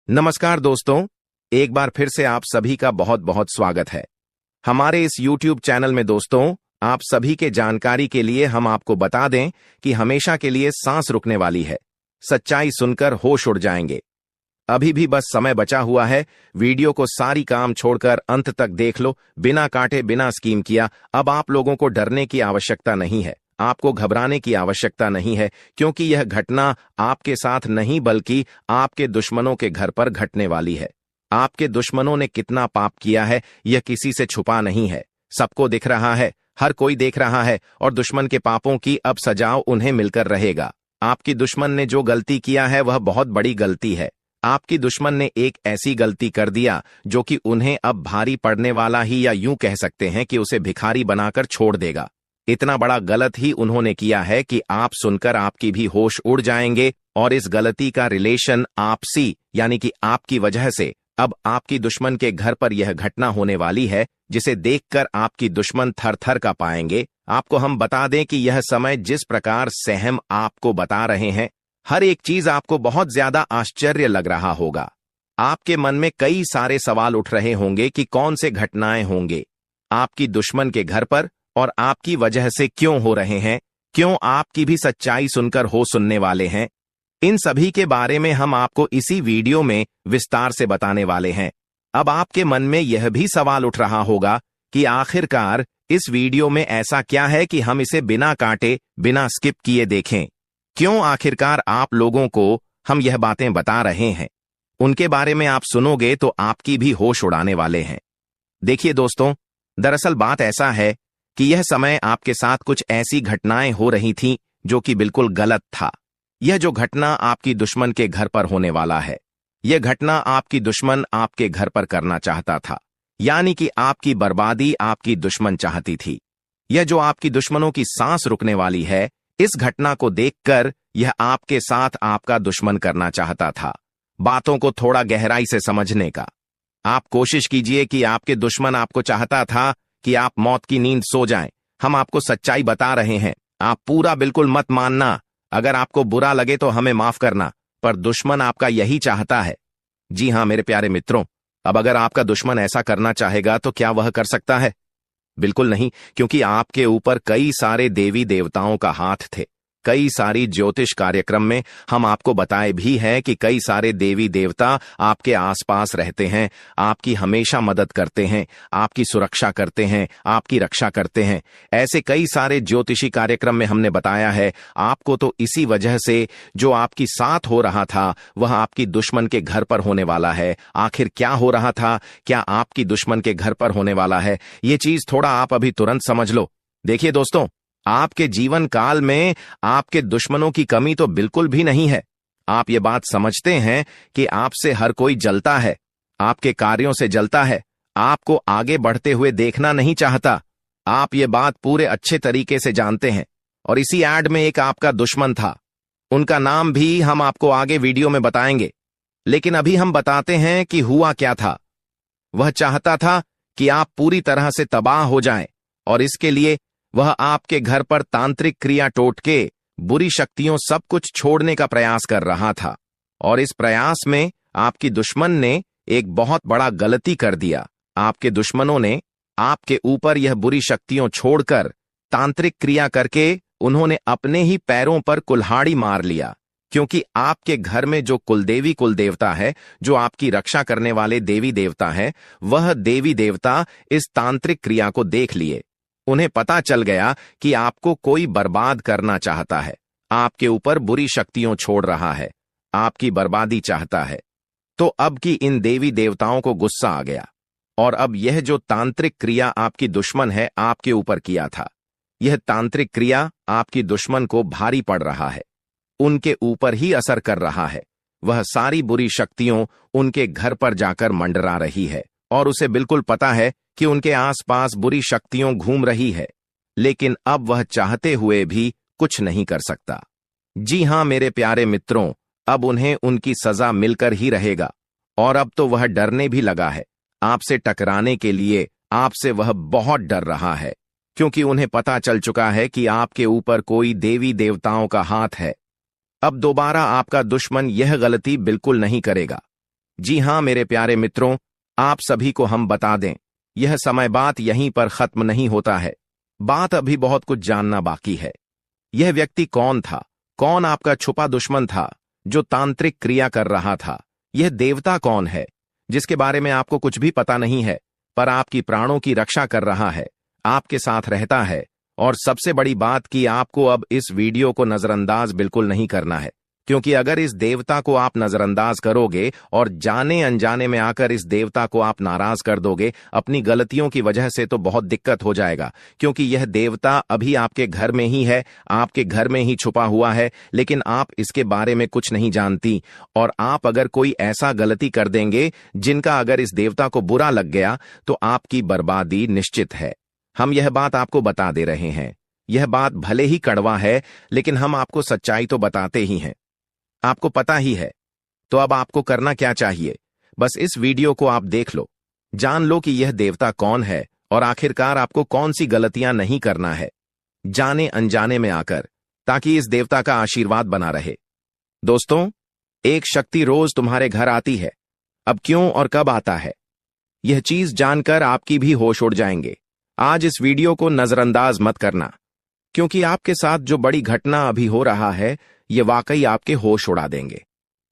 नमस्कार दोस्तों, एक बार फिर से आप सभी का बहुत बहुत स्वागत है हमारे इस YouTube चैनल में। दोस्तों, आप सभी के जानकारी के लिए हम आपको बता दें कि हमेशा के लिए सांस रुकने वाली है। सच्चाई सुनकर होश उड़ जाएंगे। अभी भी बस समय बचा हुआ है। वीडियो को सारी काम छोड़कर अंत तक देख लो, बिना काटे बिना स्कीम किया। अब आप लोगों को डरने की आवश्यकता नहीं है, आपको घबराने की आवश्यकता नहीं है, क्योंकि यह घटना आपके साथ नहीं बल्कि आपके दुश्मनों के घर पर घटने वाली है। आपके दुश्मनों ने कितना पाप किया है यह किसी से छुपा नहीं है, सबको दिख रहा है, हर कोई देख रहा है, और दुश्मन के पापों की अब सजाओ उन्हें मिलकर रहेगा। आपकी दुश्मन ने जो गलती किया है वह बहुत बड़ी गलती है। आपकी दुश्मन ने एक ऐसी गलती कर दिया जो कि उन्हें अब भारी पड़ने वाला ही, या यूं कह सकते हैं कि उसे भिखारी बनाकर छोड़ देगा। इतना बड़ा गलत ही उन्होंने किया है कि आप सुनकर आपकी भी होश उड़ जाएंगे, और इस गलती का रिलेशन आपसी यानी कि आपकी वजह से अब आपकी दुश्मन के घर पर यह घटना होने वाली है, जिसे देखकर आपकी दुश्मन थर थर का पाएंगे। आपको हम बता दें कि यह समय जिस प्रकार से हम आपको बता रहे हैं, हर एक चीज आपको बहुत ज्यादा आश्चर्य लग रहा होगा। आपके मन में कई सारे सवाल उठ रहे होंगे कि कौन से घटनाएं होंगे आपकी दुश्मन के घर पर और आपकी वजह से क्यों हो रहे हैं, क्यों आपकी भी सच्चाई सुनकर हो सुनने वाले हैं। इन सभी के बारे में हम आपको इसी वीडियो में विस्तार से बताने वाले हैं। अब आपके मन में यह भी सवाल उठ रहा होगा कि आखिरकार इस वीडियो में ऐसा क्या है कि हम इसे बिना काटे बिना स्किप किए देखें। क्यों आखिरकार आप लोगों को हम यह बातें बता रहे हैं, उनके बारे में आप सुनोगे तो आपकी भी होश उड़ाने वाले हैं। देखिए दोस्तों, दरअसल बात ऐसा है कि यह समय आपके साथ कुछ ऐसी घटनाएं हो रही थीं जो कि बिल्कुल गलत था। यह जो घटना आपकी दुश्मन के घर पर होने वाला है, यह घटना आपकी दुश्मन आपके घर पर करना चाहता था, यानी कि आपकी बर्बादी आपकी दुश्मन चाहती थी। यह जो आपकी दुश्मनों की सांस रुकने वाली है, इस घटना को देखकर यह आपके साथ आपका दुश्मन करना चाहता था। बातों को थोड़ा गहराई से समझने का आप कोशिश कीजिए कि आपके दुश्मन आपको चाहता था कि आप मौत की नींद सो जाएं। हम आपको सच्चाई बता रहे हैं, आप पूरा बिल्कुल मत मानना। अगर आपको बुरा लगे तो हमें माफ करना, पर दुश्मन आपका यही चाहता है। जी हां मेरे प्यारे मित्रों, अब अगर आपका दुश्मन ऐसा करना चाहेगा तो क्या वह कर सकता है? बिल्कुल नहीं, क्योंकि आपके ऊपर कई सारे देवी देवताओं का हाथ थे। कई सारी ज्योतिष कार्यक्रम में हम आपको बताए भी हैं कि कई सारे देवी देवता आपके आसपास रहते हैं, आपकी हमेशा मदद करते हैं, आपकी सुरक्षा करते हैं, आपकी रक्षा करते हैं। ऐसे कई सारे ज्योतिषी कार्यक्रम में हमने बताया है आपको। तो इसी वजह से जो आपकी साथ हो रहा था वह आपकी दुश्मन के घर पर होने वाला है। आखिर क्या हो रहा था, क्या आपकी दुश्मन के घर पर होने वाला है, ये चीज थोड़ा आप अभी तुरंत समझ लो। देखिए दोस्तों, आपके जीवन काल में आपके दुश्मनों की कमी तो बिल्कुल भी नहीं है। आप ये बात समझते हैं कि आपसे हर कोई जलता है, आपके कार्यों से जलता है, आपको आगे बढ़ते हुए देखना नहीं चाहता। आप ये बात पूरे अच्छे तरीके से जानते हैं। और इसी ऐड में एक आपका दुश्मन था, उनका नाम भी हम आपको आगे वीडियो में बताएंगे। लेकिन अभी हम बताते हैं कि हुआ क्या था। वह चाहता था कि आप पूरी तरह से तबाह हो जाएं, और इसके लिए वह आपके घर पर तांत्रिक क्रिया टोटके, बुरी शक्तियों सब कुछ छोड़ने का प्रयास कर रहा था। और इस प्रयास में आपकी दुश्मन ने एक बहुत बड़ा गलती कर दिया। आपके दुश्मनों ने आपके ऊपर यह बुरी शक्तियों छोड़कर तांत्रिक क्रिया करके उन्होंने अपने ही पैरों पर कुल्हाड़ी मार लिया। क्योंकि आपके घर में जो कुलदेवी कुलदेवता है, जो आपकी रक्षा करने वाले देवी देवता है, वह देवी देवता इस तांत्रिक क्रिया को देख लिए। उन्हें पता चल गया कि आपको कोई बर्बाद करना चाहता है, आपके ऊपर बुरी शक्तियों छोड़ रहा है, आपकी बर्बादी चाहता है। तो अब की इन देवी देवताओं को गुस्सा आ गया, और अब यह जो तांत्रिक क्रिया आपकी दुश्मन है आपके ऊपर किया था, यह तांत्रिक क्रिया आपकी दुश्मन को भारी पड़ रहा है, उनके ऊपर ही असर कर रहा है। वह सारी बुरी शक्तियों उनके घर पर जाकर मंडरा रही है, और उसे बिल्कुल पता है कि उनके आसपास बुरी शक्तियों घूम रही है, लेकिन अब वह चाहते हुए भी कुछ नहीं कर सकता। जी हां मेरे प्यारे मित्रों, अब उन्हें उनकी सजा मिलकर ही रहेगा। और अब तो वह डरने भी लगा है। आपसे टकराने के लिए आपसे वह बहुत डर रहा है, क्योंकि उन्हें पता चल चुका है कि आपके ऊपर कोई देवी देवताओं का हाथ है। अब दोबारा आपका दुश्मन यह गलती बिल्कुल नहीं करेगा। जी हाँ मेरे प्यारे मित्रों, आप सभी को हम बता दें, यह समय बात यहीं पर खत्म नहीं होता है। बात अभी बहुत कुछ जानना बाकी है। यह व्यक्ति कौन था? कौन आपका छुपा दुश्मन था जो तांत्रिक क्रिया कर रहा था? यह देवता कौन है जिसके बारे में आपको कुछ भी पता नहीं है, पर आपकी प्राणों की रक्षा कर रहा है, आपके साथ रहता है? और सबसे बड़ी बात कि आपको अब इस वीडियो को नजरअंदाज बिल्कुल नहीं करना है, क्योंकि अगर इस देवता को आप नजरअंदाज करोगे और जाने अनजाने में आकर इस देवता को आप नाराज कर दोगे अपनी गलतियों की वजह से, तो बहुत दिक्कत हो जाएगा। क्योंकि यह देवता अभी आपके घर में ही है, आपके घर में ही छुपा हुआ है, लेकिन आप इसके बारे में कुछ नहीं जानती। और आप अगर कोई ऐसा गलती कर देंगे जिनका अगर इस देवता को बुरा लग गया तो आपकी बर्बादी निश्चित है। हम यह बात आपको बता दे रहे हैं। यह बात भले ही कड़वा है, लेकिन हम आपको सच्चाई तो बताते ही हैं। आपको पता ही है, तो अब आपको करना क्या चाहिए? बस इस वीडियो को आप देख लो, जान लो कि यह देवता कौन है और आखिरकार आपको कौन सी गलतियां नहीं करना है जाने अनजाने में आकर, ताकि इस देवता का आशीर्वाद बना रहे। दोस्तों, एक शक्ति रोज तुम्हारे घर आती है। अब क्यों और कब आता है, यह चीज जानकर आपकी भी होश उड़ जाएंगे। आज इस वीडियो को नजरअंदाज मत करना, क्योंकि आपके साथ जो बड़ी घटना अभी हो रहा है ये वाकई आपके होश उड़ा देंगे।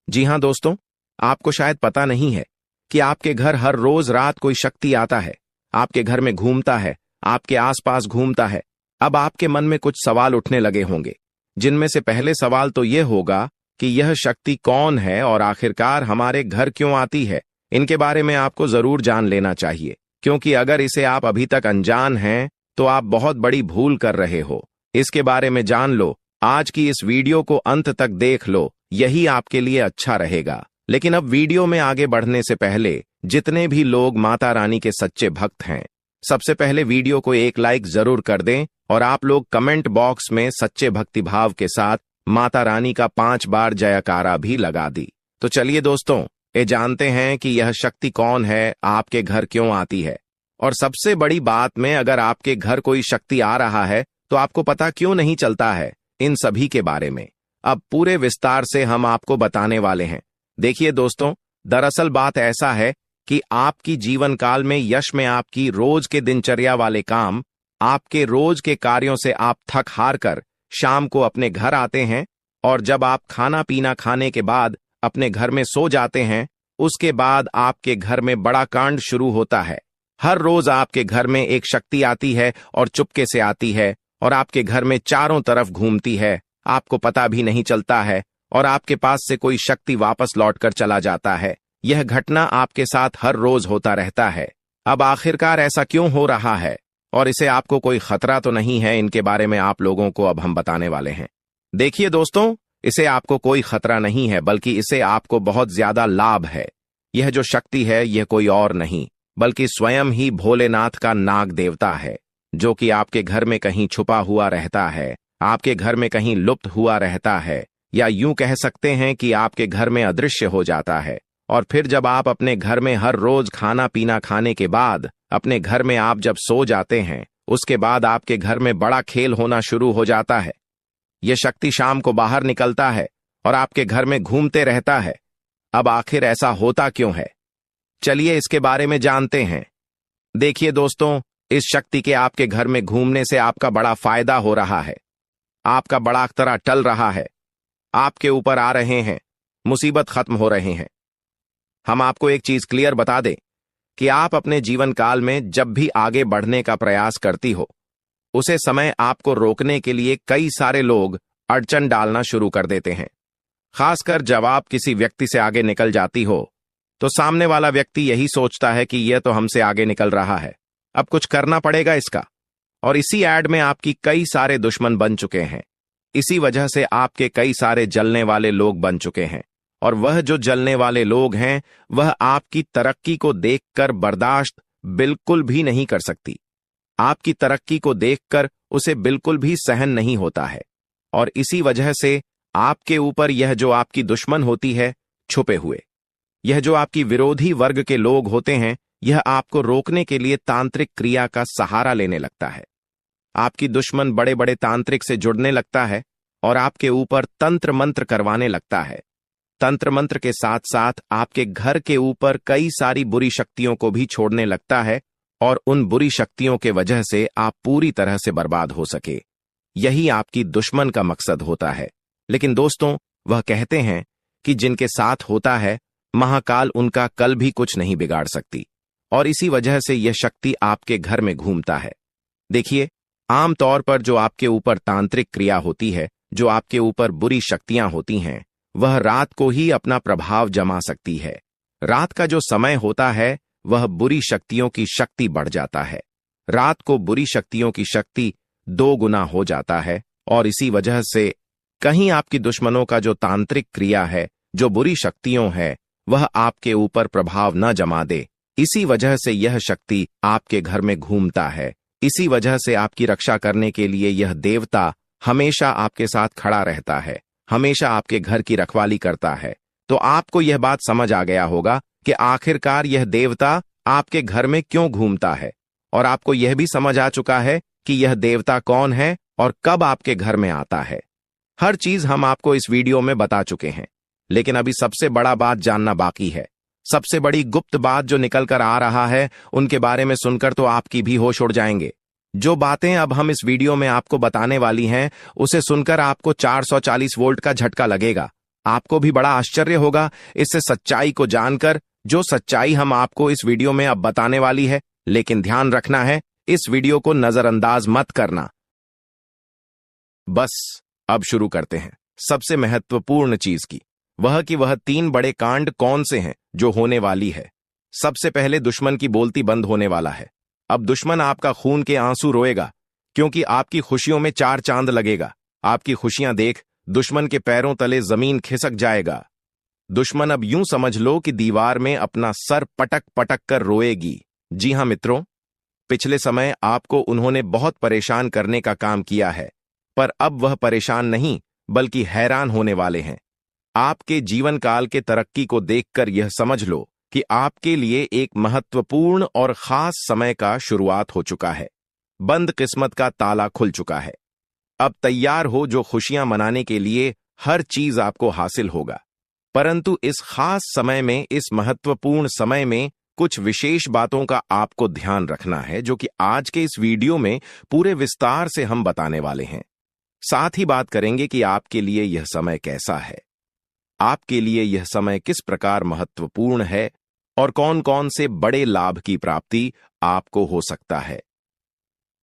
जी हां दोस्तों, आपको शायद पता नहीं है कि आपके घर हर रोज रात कोई शक्ति आता है, आपके घर में घूमता है, आपके आसपास घूमता है। अब आपके मन में कुछ सवाल उठने लगे होंगे, जिनमें से पहले सवाल तो यह होगा कि यह शक्ति कौन है और आखिरकार हमारे घर क्यों आती है। इनके बारे में आपको जरूर जान लेना चाहिए, क्योंकि अगर इसे आप अभी तक अनजान हैं तो आप बहुत बड़ी भूल कर रहे हो। इसके बारे में जान लो, आज की इस वीडियो को अंत तक देख लो, यही आपके लिए अच्छा रहेगा। लेकिन अब वीडियो में आगे बढ़ने से पहले जितने भी लोग माता रानी के सच्चे भक्त हैं, सबसे पहले वीडियो को एक लाइक जरूर कर दें और आप लोग कमेंट बॉक्स में सच्चे भक्तिभाव के साथ माता रानी का 5 बार जयकारा भी लगा दी। तो चलिए दोस्तों, ये जानते हैं कि यह शक्ति कौन है, आपके घर क्यों आती है, और सबसे बड़ी बात में अगर आपके घर कोई शक्ति आ रहा है तो आपको पता क्यों नहीं चलता है। इन सभी के बारे में अब पूरे विस्तार से हम आपको बताने वाले हैं। देखिए दोस्तों, दरअसल बात ऐसा है कि आपकी जीवन काल में यश में आपकी रोज के दिनचर्या वाले काम, आपके रोज के कार्यों से आप थक हार कर शाम को अपने घर आते हैं, और जब आप खाना पीना खाने के बाद अपने घर में सो जाते हैं, उसके बाद आपके घर में बड़ा कांड शुरू होता है। हर रोज आपके घर में एक शक्ति आती है और चुपके से आती है और आपके घर में चारों तरफ घूमती है, आपको पता भी नहीं चलता है, और आपके पास से कोई शक्ति वापस लौटकर चला जाता है। यह घटना आपके साथ हर रोज होता रहता है। अब आखिरकार ऐसा क्यों हो रहा है और इसे आपको कोई खतरा तो नहीं है, इनके बारे में आप लोगों को अब हम बताने वाले हैं। देखिए दोस्तों, इसे आपको कोई खतरा नहीं है, बल्कि इसे आपको बहुत ज्यादा लाभ है। यह जो शक्ति है यह कोई और नहीं बल्कि स्वयं ही भोलेनाथ का नाग देवता है, जो कि आपके घर में कहीं छुपा हुआ रहता है, आपके घर में कहीं लुप्त हुआ रहता है, या यूं कह सकते हैं कि आपके घर में अदृश्य हो जाता है। और फिर जब आप अपने घर में हर रोज खाना पीना खाने के बाद अपने घर में आप जब सो जाते हैं, उसके बाद आपके घर में बड़ा खेल होना शुरू हो जाता है। यह शक्ति शाम को बाहर निकलता है और आपके घर में घूमते रहता है। अब आखिर ऐसा होता क्यों है, चलिए इसके बारे में जानते हैं। देखिए दोस्तों, इस शक्ति के आपके घर में घूमने से आपका बड़ा फायदा हो रहा है, आपका बड़ा अख्तरा टल रहा है, आपके ऊपर आ रहे हैं, मुसीबत खत्म हो रहे हैं। हम आपको एक चीज क्लियर बता दें कि आप अपने जीवन काल में जब भी आगे बढ़ने का प्रयास करती हो, उसे समय आपको रोकने के लिए कई सारे लोग अड़चन डालना शुरू कर देते हैं। खासकर जब आप किसी व्यक्ति से आगे निकल जाती हो तो सामने वाला व्यक्ति यही सोचता है कि यह तो हमसे आगे निकल रहा है, अब कुछ करना पड़ेगा इसका। और इसी ऐड में आपकी कई सारे दुश्मन बन चुके हैं। इसी वजह से आपके कई सारे जलने वाले लोग बन चुके हैं, और वह जो जलने वाले लोग हैं वह आपकी तरक्की को देखकर बर्दाश्त बिल्कुल भी नहीं कर सकती। आपकी तरक्की को देखकर उसे बिल्कुल भी सहन नहीं होता है, और इसी वजह से आपके ऊपर यह जो आपकी दुश्मन होती है छुपे हुए, यह जो आपकी विरोधी वर्ग के लोग होते हैं, यह आपको रोकने के लिए तांत्रिक क्रिया का सहारा लेने लगता है। आपकी दुश्मन बड़े बड़े तांत्रिक से जुड़ने लगता है और आपके ऊपर तंत्र मंत्र करवाने लगता है। तंत्र मंत्र के साथ साथ आपके घर के ऊपर कई सारी बुरी शक्तियों को भी छोड़ने लगता है और उन बुरी शक्तियों के वजह से आप पूरी तरह से बर्बाद हो सके। यही आपकी दुश्मन का मकसद होता है। लेकिन दोस्तों, वह कहते हैं कि जिनके साथ होता है महाकाल उनका कल भी कुछ नहीं बिगाड़ सकती, और इसी वजह से यह शक्ति आपके घर में घूमता है। देखिए, आमतौर पर जो आपके ऊपर तांत्रिक क्रिया होती है, जो आपके ऊपर बुरी शक्तियां होती हैं, वह रात को ही अपना प्रभाव जमा सकती है। रात का जो समय होता है वह बुरी शक्तियों की शक्ति बढ़ जाता है। रात को बुरी शक्तियों की शक्ति 2 गुना हो जाता है, और इसी वजह से कहीं आपकी दुश्मनों का जो तांत्रिक क्रिया है, जो बुरी शक्तियों है, वह आपके ऊपर प्रभाव न जमा दे। इसी वजह से यह शक्ति आपके घर में घूमता है। इसी वजह से आपकी रक्षा करने के लिए यह देवता हमेशा आपके साथ खड़ा रहता है, हमेशा आपके घर की रखवाली करता है। तो आपको यह बात समझ आ गया होगा कि आखिरकार यह देवता आपके घर में क्यों घूमता है, और आपको यह भी समझ आ चुका है कि यह देवता कौन है और कब आपके घर में आता है। हर चीज हम आपको इस वीडियो में बता चुके हैं, लेकिन अभी सबसे बड़ा बात जानना बाकी है। सबसे बड़ी गुप्त बात जो निकल कर आ रहा है, उनके बारे में सुनकर तो आपकी भी होश उड़ जाएंगे। जो बातें अब हम इस वीडियो में आपको बताने वाली हैं, उसे सुनकर आपको 440 वोल्ट का झटका लगेगा। आपको भी बड़ा आश्चर्य होगा इससे सच्चाई को जानकर, जो सच्चाई हम आपको इस वीडियो में अब बताने वाली है। लेकिन ध्यान रखना है, इस वीडियो को नजरअंदाज मत करना। बस अब शुरू करते हैं सबसे महत्वपूर्ण चीज की, वह 3 बड़े कांड कौन से हैं जो होने वाली है। सबसे पहले दुश्मन की बोलती बंद होने वाला है। अब दुश्मन आपका खून के आंसू रोएगा, क्योंकि आपकी खुशियों में 4 चांद लगेगा। आपकी खुशियां देख दुश्मन के पैरों तले जमीन खिसक जाएगा। दुश्मन अब यूं समझ लो कि दीवार में अपना सर पटक पटक कर रोएगी। जी हां मित्रों, पिछले समय आपको उन्होंने बहुत परेशान करने का काम किया है, पर अब वह परेशान नहीं बल्कि हैरान होने वाले हैं। आपके जीवन काल के तरक्की को देखकर यह समझ लो कि आपके लिए एक महत्वपूर्ण और खास समय का शुरुआत हो चुका है। बंद किस्मत का ताला खुल चुका है। अब तैयार हो जो खुशियां मनाने के लिए हर चीज आपको हासिल होगा। परंतु इस खास समय में, इस महत्वपूर्ण समय में कुछ विशेष बातों का आपको ध्यान रखना है, जो कि आज के इस वीडियो में पूरे विस्तार से हम बताने वाले हैं। साथ ही बात करेंगे कि आपके लिए यह समय कैसा है, आपके लिए यह समय किस प्रकार महत्वपूर्ण है, और कौन कौन से बड़े लाभ की प्राप्ति आपको हो सकता है।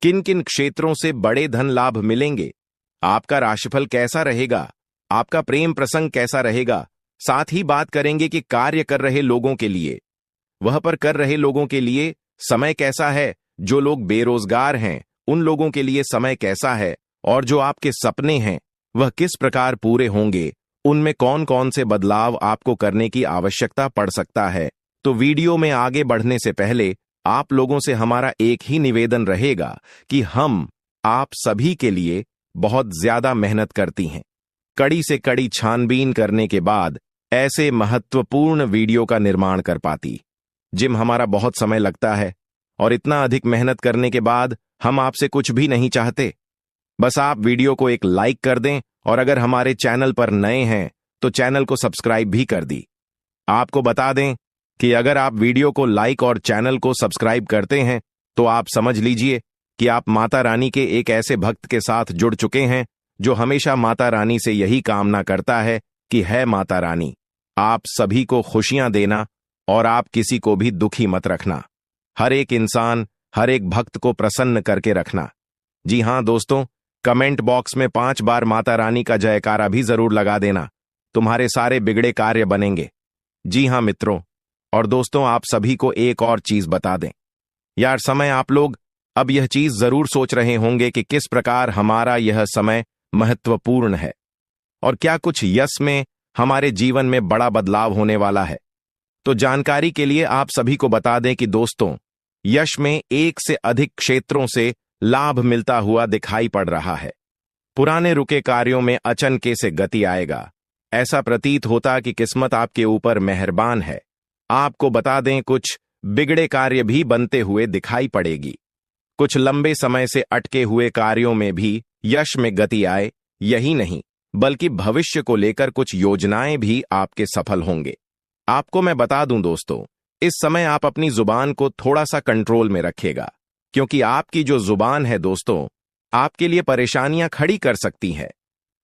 किन किन क्षेत्रों से बड़े धन लाभ मिलेंगे, आपका राशिफल कैसा रहेगा, आपका प्रेम प्रसंग कैसा रहेगा। साथ ही बात करेंगे कि कार्य कर रहे लोगों के लिए, वह पर कर रहे लोगों के लिए समय कैसा है। जो लोग बेरोजगार हैं उन लोगों के लिए समय कैसा है, और जो आपके सपने हैं वह किस प्रकार पूरे होंगे, उनमें कौन कौन से बदलाव आपको करने की आवश्यकता पड़ सकता है। तो वीडियो में आगे बढ़ने से पहले आप लोगों से हमारा एक ही निवेदन रहेगा कि हम आप सभी के लिए बहुत ज्यादा मेहनत करती हैं। कड़ी से कड़ी छानबीन करने के बाद ऐसे महत्वपूर्ण वीडियो का निर्माण कर पाती। जिम हमारा बहुत समय लगता है, और इतना अधिक मेहनत करने के बाद हम आपसे कुछ भी नहीं चाहते। बस आप वीडियो को एक लाइक कर दें, और अगर हमारे चैनल पर नए हैं तो चैनल को सब्सक्राइब भी कर दी। आपको बता दें कि अगर आप वीडियो को लाइक और चैनल को सब्सक्राइब करते हैं तो आप समझ लीजिए कि आप माता रानी के एक ऐसे भक्त के साथ जुड़ चुके हैं जो हमेशा माता रानी से यही कामना करता है कि है माता रानी, आप सभी को खुशियां देना और आप किसी को भी दुखी मत रखना। हर एक इंसान, हर एक भक्त को प्रसन्न करके रखना। जी हां दोस्तों, कमेंट बॉक्स में 5 बार माता रानी का जयकारा भी जरूर लगा देना। तुम्हारे सारे बिगड़े कार्य बनेंगे। जी हां मित्रों और दोस्तों, आप सभी को एक और चीज बता दें। यार, समय आप लोग अब यह चीज जरूर सोच रहे होंगे कि किस प्रकार हमारा यह समय महत्वपूर्ण है, और क्या कुछ यश में हमारे जीवन में बड़ा बदलाव होने वाला है। तो जानकारी के लिए आप सभी को बता दें कि दोस्तों, यश में 1 से अधिक क्षेत्रों से लाभ मिलता हुआ दिखाई पड़ रहा है। पुराने रुके कार्यों में अचनके से गति आएगा। ऐसा प्रतीत होता कि किस्मत आपके ऊपर मेहरबान है। आपको बता दें, कुछ बिगड़े कार्य भी बनते हुए दिखाई पड़ेगी। कुछ लंबे समय से अटके हुए कार्यों में भी यश में गति आए। यही नहीं, बल्कि भविष्य को लेकर कुछ योजनाएं भी आपके सफल होंगे। आपको मैं बता दूं दोस्तों, इस समय आप अपनी जुबान को थोड़ा सा कंट्रोल में रखिएगा, क्योंकि आपकी जो जुबान है दोस्तों, आपके लिए परेशानियां खड़ी कर सकती है।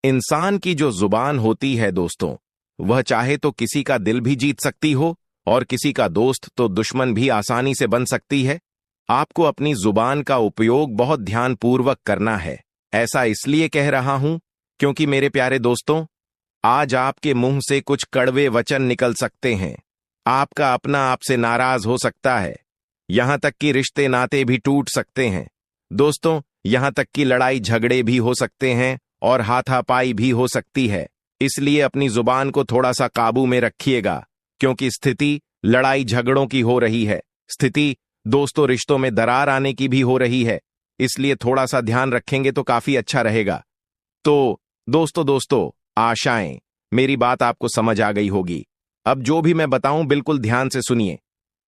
इंसान की जो जुबान होती है दोस्तों, वह चाहे तो किसी का दिल भी जीत सकती हो और किसी का दोस्त तो दुश्मन भी आसानी से बन सकती है। आपको अपनी जुबान का उपयोग बहुत ध्यानपूर्वक करना है। ऐसा इसलिए कह रहा हूं क्योंकि मेरे प्यारे दोस्तों, आज आपके मुंह से कुछ कड़वे वचन निकल सकते हैं। आपका अपना आपसे नाराज हो सकता है, यहां तक कि रिश्ते नाते भी टूट सकते हैं। दोस्तों, यहां तक कि लड़ाई झगड़े भी हो सकते हैं और हाथापाई भी हो सकती है। इसलिए अपनी जुबान को थोड़ा सा काबू में रखिएगा, क्योंकि स्थिति लड़ाई झगड़ों की हो रही है। स्थिति दोस्तों रिश्तों में दरार आने की भी हो रही है। इसलिए थोड़ा सा ध्यान रखेंगे तो काफी अच्छा रहेगा। तो दोस्तों आशाएं मेरी बात आपको समझ आ गई होगी। अब जो भी मैं बताऊं बिल्कुल ध्यान से सुनिए।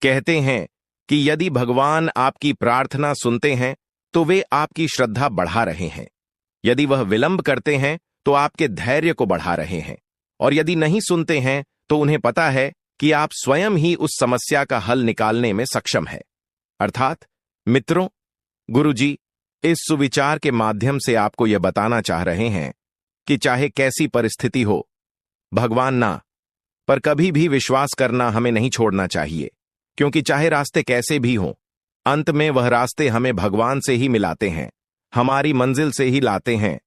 कहते हैं कि यदि भगवान आपकी प्रार्थना सुनते हैं तो वे आपकी श्रद्धा बढ़ा रहे हैं। यदि वह विलंब करते हैं तो आपके धैर्य को बढ़ा रहे हैं। और यदि नहीं सुनते हैं तो उन्हें पता है कि आप स्वयं ही उस समस्या का हल निकालने में सक्षम है। अर्थात मित्रों, गुरुजी इस सुविचार के माध्यम से आपको यह बताना चाह रहे हैं कि चाहे कैसी परिस्थिति हो, भगवान ना पर कभी भी विश्वास करना हमें नहीं छोड़ना चाहिए, क्योंकि चाहे रास्ते कैसे भी हों, अंत में वह रास्ते हमें भगवान से ही मिलाते हैं, हमारी मंजिल से ही लाते हैं।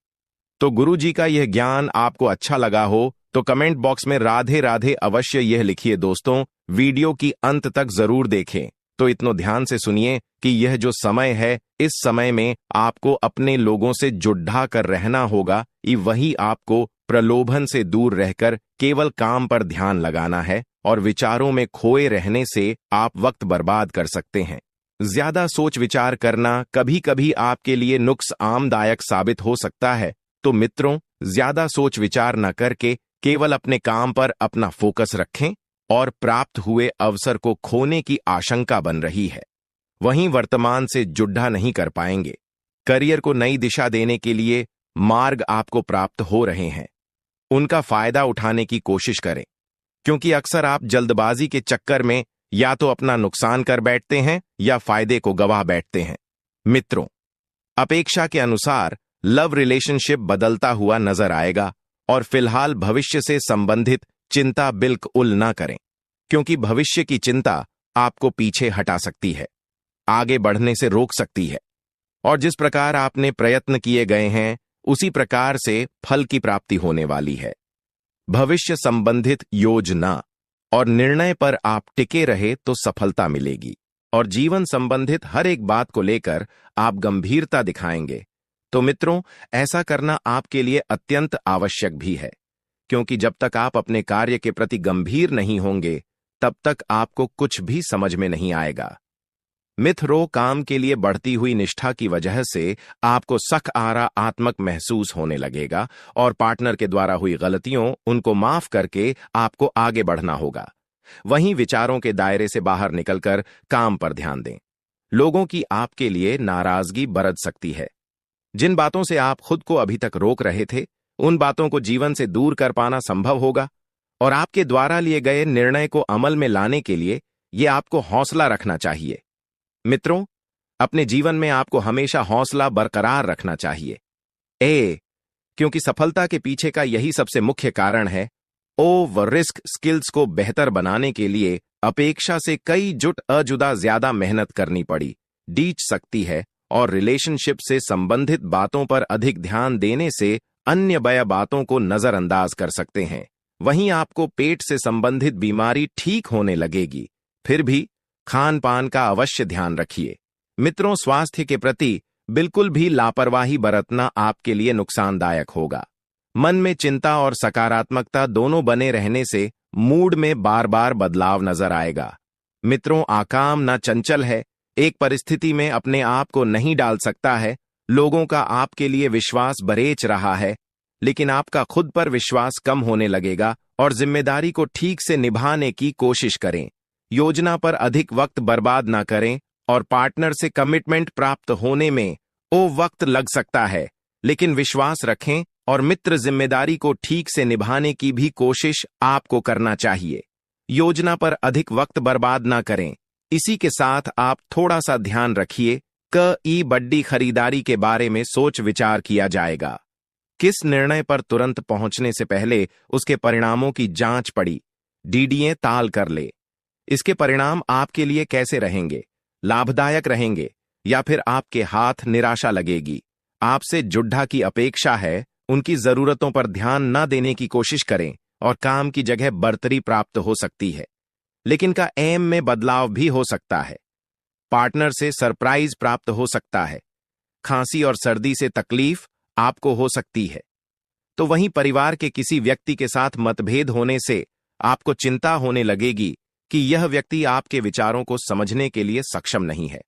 तो गुरुजी का यह ज्ञान आपको अच्छा लगा हो तो कमेंट बॉक्स में राधे राधे अवश्य यह लिखिए। दोस्तों, वीडियो की अंत तक जरूर देखें। तो इतना ध्यान से सुनिए कि यह जो समय है, इस समय में आपको अपने लोगों से जुड़ा कर रहना होगा। वही आपको प्रलोभन से दूर रहकर केवल काम पर ध्यान लगाना है, और विचारों में खोए रहने से आप वक्त बर्बाद कर सकते हैं। ज्यादा सोच विचार करना कभी कभी आपके लिए नुकसानदायक साबित हो सकता है। तो मित्रों, ज्यादा सोच विचार न करके केवल अपने काम पर अपना फोकस रखें, और प्राप्त हुए अवसर को खोने की आशंका बन रही है। वहीं वर्तमान से जुड़ा नहीं कर पाएंगे। करियर को नई दिशा देने के लिए मार्ग आपको प्राप्त हो रहे हैं, उनका फायदा उठाने की कोशिश करें, क्योंकि अक्सर आप जल्दबाजी के चक्कर में या तो अपना नुकसान कर बैठते हैं या फायदे को गवा बैठते हैं। मित्रों, अपेक्षा के अनुसार लव रिलेशनशिप बदलता हुआ नजर आएगा, और फिलहाल भविष्य से संबंधित चिंता बिल्कुल ना करें, क्योंकि भविष्य की चिंता आपको पीछे हटा सकती है, आगे बढ़ने से रोक सकती है। और जिस प्रकार आपने प्रयत्न किए गए हैं, उसी प्रकार से फल की प्राप्ति होने वाली है। भविष्य संबंधित योजना और निर्णय पर आप टिके रहे तो सफलता मिलेगी, और जीवन संबंधित हर एक बात को लेकर आप गंभीरता दिखाएंगे। तो मित्रों, ऐसा करना आपके लिए अत्यंत आवश्यक भी है, क्योंकि जब तक आप अपने कार्य के प्रति गंभीर नहीं होंगे, तब तक आपको कुछ भी समझ में नहीं आएगा। मित्रों, काम के लिए बढ़ती हुई निष्ठा की वजह से आपको सकारात्मक महसूस होने लगेगा, और पार्टनर के द्वारा हुई गलतियों उनको माफ करके आपको आगे बढ़ना होगा। वहीं विचारों के दायरे से बाहर निकलकर काम पर ध्यान दें। लोगों की आपके लिए नाराजगी बरत सकती है। जिन बातों से आप खुद को अभी तक रोक रहे थे, उन बातों को जीवन से दूर कर पाना संभव होगा, और आपके द्वारा लिए गए निर्णय को अमल में लाने के लिए यह आपको हौसला रखना चाहिए। मित्रों, अपने जीवन में आपको हमेशा हौसला बरकरार रखना चाहिए, क्योंकि सफलता के पीछे का यही सबसे मुख्य कारण है। रिस्क स्किल्स को बेहतर बनाने के लिए अपेक्षा से कई जुदा ज्यादा मेहनत करनी पड़ी डीच सकती है, और रिलेशनशिप से संबंधित बातों पर अधिक ध्यान देने से अन्य बातों को नजरअंदाज कर सकते हैं। वहीं आपको पेट से संबंधित बीमारी ठीक होने लगेगी। फिर भी खान पान का अवश्य ध्यान रखिए। मित्रों, स्वास्थ्य के प्रति बिल्कुल भी लापरवाही बरतना आपके लिए नुकसानदायक होगा। मन में चिंता और सकारात्मकता दोनों बने रहने से मूड में बार बार बदलाव नजर आएगा। मित्रों, आकाम ना चंचल है, एक परिस्थिति में अपने आप को नहीं डाल सकता है। लोगों का आपके लिए विश्वास बरेच रहा है, लेकिन आपका खुद पर विश्वास कम होने लगेगा, और जिम्मेदारी को ठीक से निभाने की कोशिश करें। योजना पर अधिक वक्त बर्बाद ना करें, और पार्टनर से कमिटमेंट प्राप्त होने में वक्त लग सकता है, लेकिन विश्वास रखें और मित्र जिम्मेदारी को ठीक से निभाने की भी कोशिश आपको करना चाहिए। योजना पर अधिक वक्त बर्बाद ना करें। इसी के साथ आप थोड़ा सा ध्यान रखिए कि बड़ी खरीदारी के बारे में सोच विचार किया जाएगा। किस निर्णय पर तुरंत पहुंचने से पहले उसके परिणामों की जांच पड़ी डीडीए ताल कर ले। इसके परिणाम आपके लिए कैसे रहेंगे, लाभदायक रहेंगे या फिर आपके हाथ निराशा लगेगी। आपसे जुड्ढा की अपेक्षा है, उनकी जरूरतों पर ध्यान न देने की कोशिश करें और काम की जगह बढ़तरी प्राप्त हो सकती है, लेकिन का एम में बदलाव भी हो सकता है। पार्टनर से सरप्राइज प्राप्त हो सकता है। खांसी और सर्दी से तकलीफ आपको हो सकती है। तो वहीं परिवार के किसी व्यक्ति के साथ मतभेद होने से आपको चिंता होने लगेगी कि यह व्यक्ति आपके विचारों को समझने के लिए सक्षम नहीं है।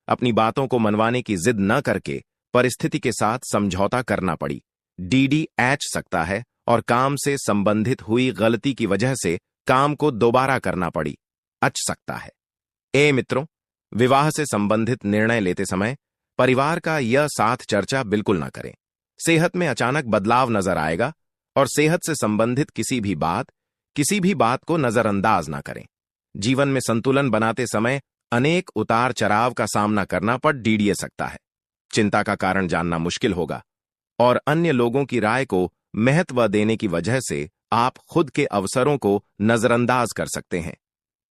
अपनी बातों को मनवाने की जिद न करके परिस्थिति के साथ समझौता करना पड़ी डीडी एच सकता है और काम से संबंधित हुई गलती की वजह से काम को दोबारा करना पड़ी अच सकता है। ए मित्रों, विवाह से संबंधित निर्णय लेते समय परिवार का यह साथ चर्चा बिल्कुल न करें। सेहत में अचानक बदलाव नजर आएगा और सेहत से संबंधित किसी भी बात को नजरअंदाज ना करें। जीवन में संतुलन बनाते समय अनेक उतार चढ़ाव का सामना करना पड़ डीडीए सकता है। चिंता का कारण जानना मुश्किल होगा और अन्य लोगों की राय को महत्व देने की वजह से आप खुद के अवसरों को नजरअंदाज कर सकते हैं।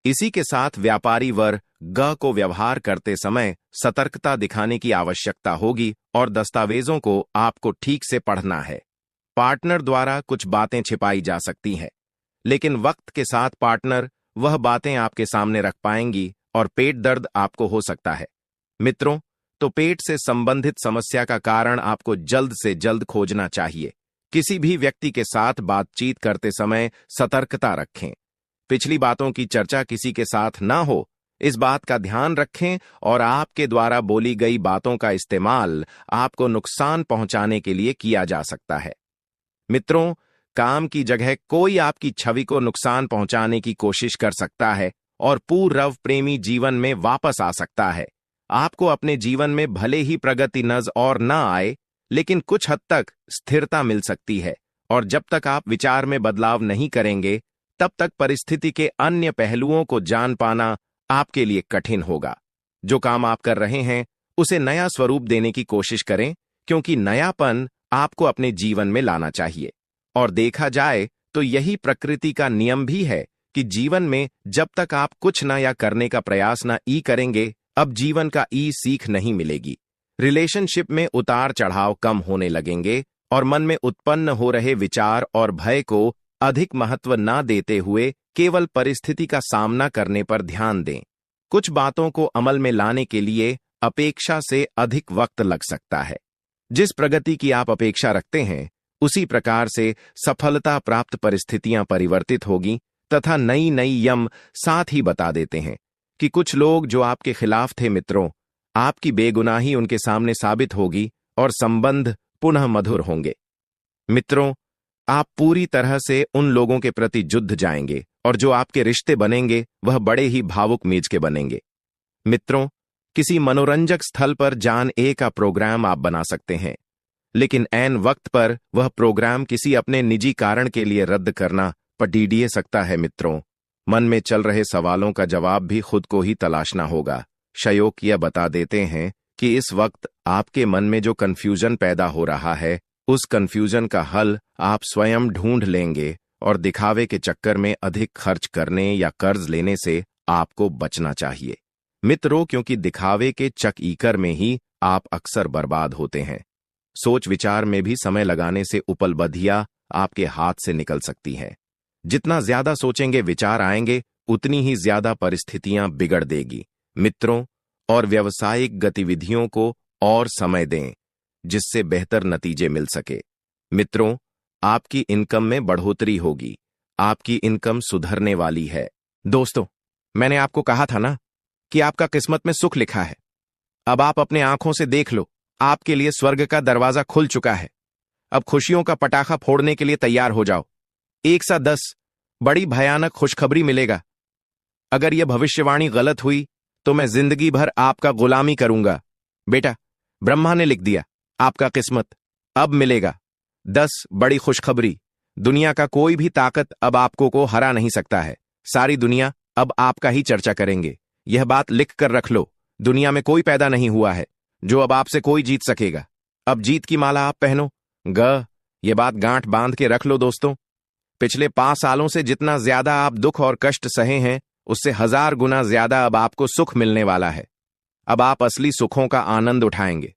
इसी के साथ व्यापारी वर्ग को व्यवहार करते समय सतर्कता दिखाने की आवश्यकता होगी और दस्तावेजों को आपको ठीक से पढ़ना है। पार्टनर द्वारा कुछ बातें छिपाई जा सकती हैं, लेकिन वक्त के साथ पार्टनर वह बातें आपके सामने रख पाएंगी और पेट दर्द आपको हो सकता है। मित्रों, तो पेट से संबंधित समस्या का कारण आपको जल्द से जल्द खोजना चाहिए। किसी भी व्यक्ति के साथ बातचीत करते समय सतर्कता रखें। पिछली बातों की चर्चा किसी के साथ ना हो, इस बात का ध्यान रखें और आपके द्वारा बोली गई बातों का इस्तेमाल आपको नुकसान पहुंचाने के लिए किया जा सकता है। मित्रों, काम की जगह कोई आपकी छवि को नुकसान पहुंचाने की कोशिश कर सकता है और पूर्व प्रेमी जीवन में वापस आ सकता है। आपको अपने जीवन में भले ही प्रगति नजर और न आए, लेकिन कुछ हद तक स्थिरता मिल सकती है और जब तक आप विचार में बदलाव नहीं करेंगे, तब तक परिस्थिति के अन्य पहलुओं को जान पाना आपके लिए कठिन होगा। जो काम आप कर रहे हैं उसे नया स्वरूप देने की कोशिश करें, क्योंकि नयापन आपको अपने जीवन में लाना चाहिए। और देखा जाए तो यही प्रकृति का नियम भी है कि जीवन में जब तक आप कुछ नया करने का प्रयास न करेंगे, अब जीवन का सीख नहीं मिलेगी। रिलेशनशिप में उतार चढ़ाव कम होने लगेंगे और मन में उत्पन्न हो रहे विचार और भय को अधिक महत्व न देते हुए केवल परिस्थिति का सामना करने पर ध्यान दें। कुछ बातों को अमल में लाने के लिए अपेक्षा से अधिक वक्त लग सकता है। जिस प्रगति की आप अपेक्षा रखते हैं, उसी प्रकार से सफलता प्राप्त परिस्थितियां परिवर्तित होगी तथा नई नई यम साथ ही बता देते हैं कि कुछ लोग जो आपके खिलाफ थे मित्रों, आपकी बेगुनाही उनके सामने साबित होगी और संबंध पुनः मधुर होंगे। मित्रों, आप पूरी तरह से उन लोगों के प्रति जुड़ जाएंगे और जो आपके रिश्ते बनेंगे वह बड़े ही भावुक मीज के बनेंगे। मित्रों, किसी मनोरंजक स्थल पर जान का प्रोग्राम आप बना सकते हैं, लेकिन ऐन वक्त पर वह प्रोग्राम किसी अपने निजी कारण के लिए रद्द करना पड़ सकता है। मित्रों, मन में चल रहे सवालों का जवाब भी खुद को ही तलाशना होगा। शयोक यह बता देते हैं कि इस वक्त आपके मन में जो कंफ्यूजन पैदा हो रहा है, उस कंफ्यूजन का हल आप स्वयं ढूंढ लेंगे और दिखावे के चक्कर में अधिक खर्च करने या कर्ज लेने से आपको बचना चाहिए। मित्रों, क्योंकि दिखावे के चक्कर में ही आप अक्सर बर्बाद होते हैं। सोच विचार में भी समय लगाने से उपलब्धियां आपके हाथ से निकल सकती हैं। जितना ज्यादा सोचेंगे विचार आएंगे, उतनी ही ज्यादा परिस्थितियां बिगड़ देगी। मित्रों, और व्यावसायिक गतिविधियों को और समय दें जिससे बेहतर नतीजे मिल सके। मित्रों, आपकी इनकम में बढ़ोतरी होगी। आपकी इनकम सुधरने वाली है। दोस्तों, मैंने आपको कहा था ना कि आपका किस्मत में सुख लिखा है। अब आप अपने आंखों से देख लो, आपके लिए स्वर्ग का दरवाजा खुल चुका है। अब खुशियों का पटाखा फोड़ने के लिए तैयार हो जाओ। 110 बड़ी भयानक खुशखबरी मिलेगा। अगर यह भविष्यवाणी गलत हुई तो मैं जिंदगी भर आपका गुलामी करूंगा। बेटा, ब्रह्मा ने लिख दिया, आपका किस्मत अब मिलेगा। 10 बड़ी खुशखबरी। दुनिया का कोई भी ताकत अब आपको को हरा नहीं सकता है। सारी दुनिया अब आपका ही चर्चा करेंगे। यह बात लिख कर रख लो। दुनिया में कोई पैदा नहीं हुआ है जो अब आपसे कोई जीत सकेगा। अब जीत की माला आप पहनो। ये बात गांठ बांध के रख लो दोस्तों। पिछले 5 सालों से जितना ज्यादा आप दुख और कष्ट सहे हैं, उससे 1000 गुना ज्यादा अब आपको सुख मिलने वाला है। अब आप असली सुखों का आनंद उठाएंगे।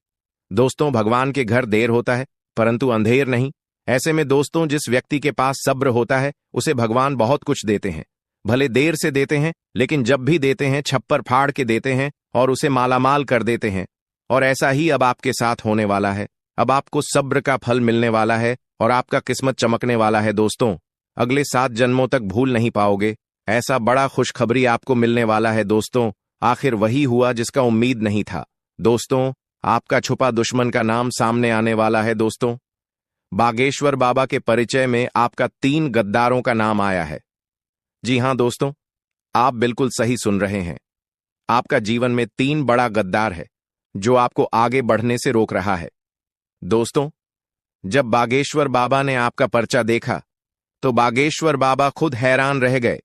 दोस्तों, भगवान के घर देर होता है परंतु अंधेर नहीं। ऐसे में दोस्तों, जिस व्यक्ति के पास सब्र होता है उसे भगवान बहुत कुछ देते हैं। भले देर से देते हैं, लेकिन जब भी देते हैं छप्पर फाड़ के देते हैं और उसे मालामाल कर देते हैं। और ऐसा ही अब आपके साथ होने वाला है। अब आपको सब्र का फल मिलने वाला है और आपका किस्मत चमकने वाला है दोस्तों। अगले 7 जन्मों तक भूल नहीं पाओगे। ऐसा बड़ा खुशखबरी आपको मिलने वाला है दोस्तों। आखिर वही हुआ जिसका उम्मीद नहीं था। दोस्तों, आपका छुपा दुश्मन का नाम सामने आने वाला है दोस्तों। बागेश्वर बाबा के परिचय में आपका 3 गद्दारों का नाम आया है। जी हां दोस्तों, आप बिल्कुल सही सुन रहे हैं। आपका जीवन में 3 बड़ा गद्दार है जो आपको आगे बढ़ने से रोक रहा है। दोस्तों, जब बागेश्वर बाबा ने आपका पर्चा देखा तो बागेश्वर बाबा खुद हैरान रह गए,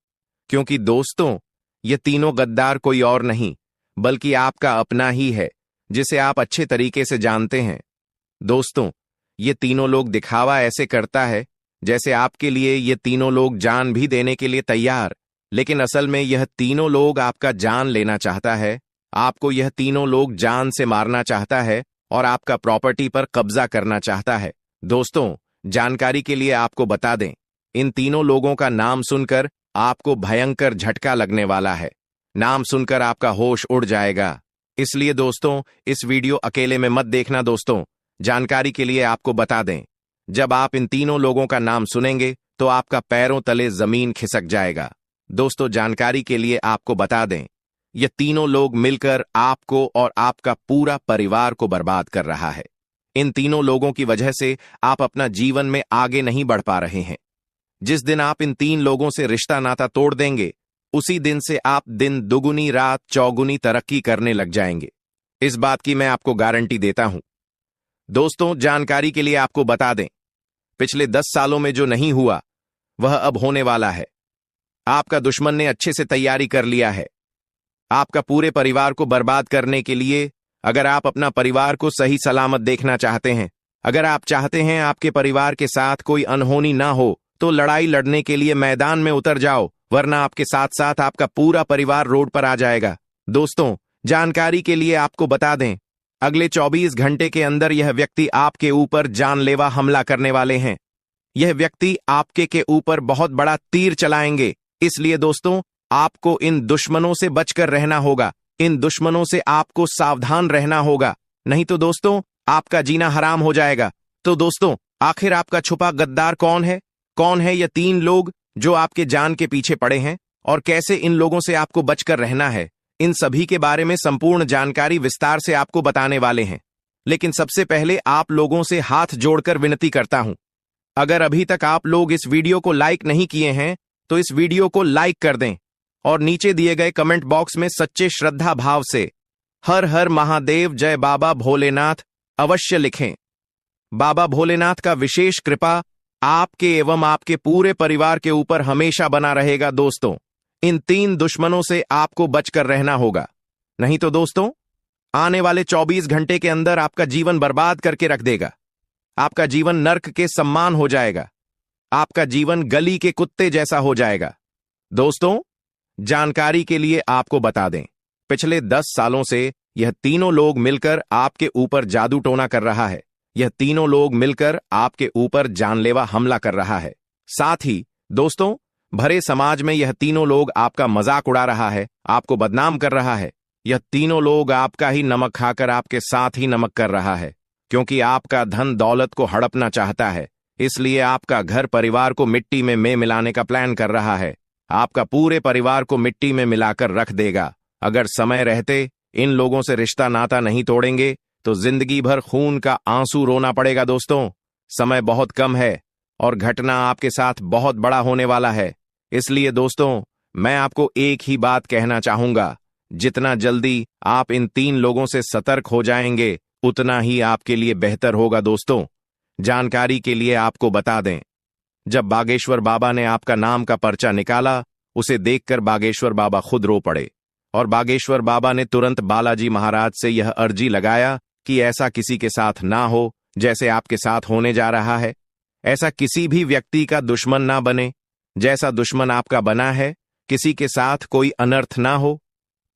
क्योंकि दोस्तों, ये तीनों गद्दार कोई और नहीं बल्कि आपका अपना ही है, जिसे आप अच्छे तरीके से जानते हैं। दोस्तों, ये तीनों लोग दिखावा ऐसे करता है जैसे आपके लिए ये तीनों लोग जान भी देने के लिए तैयार, लेकिन असल में यह तीनों लोग आपका जान लेना चाहता है। आपको यह तीनों लोग जान से मारना चाहता है और आपका प्रॉपर्टी पर कब्जा करना चाहता है। दोस्तों, जानकारी के लिए आपको बता दें, इन तीनों लोगों का नाम सुनकर आपको भयंकर झटका लगने वाला है। नाम सुनकर आपका होश उड़ जाएगा। इसलिए दोस्तों, इस वीडियो अकेले में मत देखना दोस्तों। जानकारी के लिए आपको बता दें, जब आप इन तीनों लोगों का नाम सुनेंगे तो आपका पैरों तले जमीन खिसक जाएगा। दोस्तों, जानकारी के लिए आपको बता दें, ये तीनों लोग मिलकर आपको और आपका पूरा परिवार को बर्बाद कर रहा है। इन तीनों लोगों की वजह से आप अपना जीवन में आगे नहीं बढ़ पा रहे हैं। जिस दिन आप इन 3 लोगों से रिश्ता नाता तोड़ देंगे, उसी दिन से आप दिन दुगुनी रात चौगुनी तरक्की करने लग जाएंगे। इस बात की मैं आपको गारंटी देता हूं। दोस्तों, जानकारी के लिए आपको बता दें, पिछले 10 सालों में जो नहीं हुआ वह अब होने वाला है। आपका दुश्मन ने अच्छे से तैयारी कर लिया है आपका पूरे परिवार को बर्बाद करने के लिए। अगर आप अपना परिवार को सही सलामत देखना चाहते हैं, अगर आप चाहते हैं आपके परिवार के साथ कोई अनहोनी ना हो, तो लड़ाई लड़ने के लिए मैदान में उतर जाओ, वरना आपके साथ साथ आपका पूरा परिवार रोड पर आ जाएगा। दोस्तों, जानकारी के लिए आपको बता दें, अगले 24 घंटे के अंदर यह व्यक्ति आपके ऊपर जानलेवा हमला करने वाले हैं। यह व्यक्ति आपके के ऊपर बहुत बड़ा तीर चलाएंगे। इसलिए दोस्तों, आपको इन दुश्मनों से बचकर रहना होगा। इन दुश्मनों से आपको सावधान रहना होगा, नहीं तो दोस्तों आपका जीना हराम हो जाएगा। तो दोस्तों, आखिर आपका छुपा गद्दार कौन है? कौन है ये 3 लोग जो आपके जान के पीछे पड़े हैं और कैसे इन लोगों से आपको बचकर रहना है? इन सभी के बारे में संपूर्ण जानकारी विस्तार से आपको बताने वाले हैं। लेकिन सबसे पहले आप लोगों से हाथ जोड़कर विनती करता हूं, अगर अभी तक आप लोग इस वीडियो को लाइक नहीं किए हैं तो इस वीडियो को लाइक कर दें और नीचे दिए गए कमेंट बॉक्स में सच्चे श्रद्धा भाव से हर हर महादेव जय बाबा भोलेनाथ अवश्य लिखें। बाबा भोलेनाथ का विशेष कृपा आपके एवं आपके पूरे परिवार के ऊपर हमेशा बना रहेगा। दोस्तों, इन 3 दुश्मनों से आपको बचकर रहना होगा, नहीं तो दोस्तों आने वाले 24 घंटे के अंदर आपका जीवन बर्बाद करके रख देगा। आपका जीवन नर्क के समान हो जाएगा। आपका जीवन गली के कुत्ते जैसा हो जाएगा। दोस्तों, जानकारी के लिए आपको बता दें, पिछले 10 सालों से यह तीनों लोग मिलकर आपके ऊपर जादू टोना कर रहा है। यह तीनों लोग मिलकर आपके ऊपर जानलेवा हमला कर रहा है। साथ ही दोस्तों, भरे समाज में यह तीनों लोग आपका मजाक उड़ा रहा है, आपको बदनाम कर रहा है। यह तीनों लोग आपका ही नमक खाकर आपके साथ ही नमक कर रहा है, क्योंकि आपका धन दौलत को हड़पना चाहता है। इसलिए आपका घर परिवार को मिट्टी में मिलाने का प्लान कर रहा है। आपका पूरे परिवार को मिट्टी में मिलाकर रख देगा। अगर समय रहते इन लोगों से रिश्ता नाता नहीं तोड़ेंगे तो जिंदगी भर खून का आंसू रोना पड़ेगा। दोस्तों, समय बहुत कम है और घटना आपके साथ बहुत बड़ा होने वाला है। इसलिए दोस्तों, मैं आपको एक ही बात कहना चाहूंगा, जितना जल्दी आप इन 3 लोगों से सतर्क हो जाएंगे उतना ही आपके लिए बेहतर होगा। दोस्तों, जानकारी के लिए आपको बता दें, जब बागेश्वर बाबा ने आपका नाम का पर्चा निकाला, उसे देखकर बागेश्वर बाबा खुद रो पड़े और बागेश्वर बाबा ने तुरंत बालाजी महाराज से यह अर्जी लगाया कि ऐसा किसी के साथ ना हो जैसे आपके साथ होने जा रहा है। ऐसा किसी भी व्यक्ति का दुश्मन ना बने, जैसा दुश्मन आपका बना है, किसी के साथ कोई अनर्थ ना हो।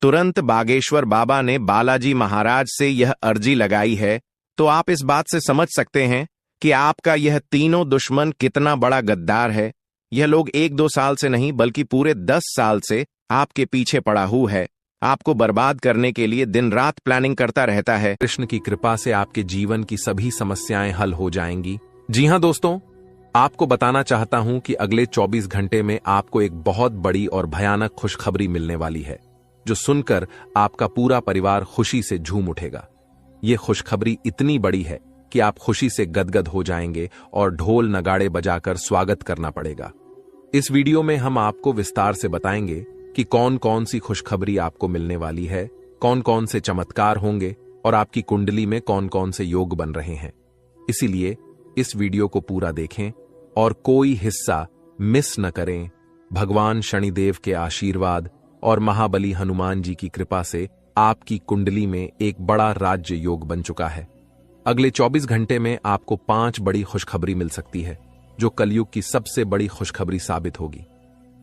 तुरंत बागेश्वर बाबा ने बालाजी महाराज से यह अर्जी लगाई है, तो आप इस बात से समझ सकते हैं कि आपका यह तीनों दुश्मन कितना बड़ा गद्दार है। यह लोग 1-2 साल से नहीं बल्कि पूरे 10 साल से आपके पीछे पड़ा हुआ है, आपको बर्बाद करने के लिए दिन रात प्लानिंग करता रहता है। कृष्ण की कृपा से आपके जीवन की सभी समस्याएं हल हो जाएंगी। जी हां दोस्तों, आपको बताना चाहता हूं कि अगले 24 घंटे में आपको एक बहुत बड़ी और भयानक खुशखबरी मिलने वाली है, जो सुनकर आपका पूरा परिवार खुशी से झूम उठेगा। यह खुशखबरी इतनी बड़ी है कि आप खुशी से गदगद हो जाएंगे और ढोल नगाड़े बजाकर स्वागत करना पड़ेगा। इस वीडियो में हम आपको विस्तार से बताएंगे कि कौन कौन सी खुशखबरी आपको मिलने वाली है, कौन कौन से चमत्कार होंगे और आपकी कुंडली में कौन कौन से योग बन रहे हैं। इसीलिए इस वीडियो को पूरा देखें और कोई हिस्सा मिस न करें। भगवान शनिदेव के आशीर्वाद और महाबली हनुमान जी की कृपा से आपकी कुंडली में एक बड़ा राज्य योग बन चुका है। अगले 24 घंटे में आपको 5 बड़ी खुशखबरी मिल सकती है, जो कलयुग की सबसे बड़ी खुशखबरी साबित होगी।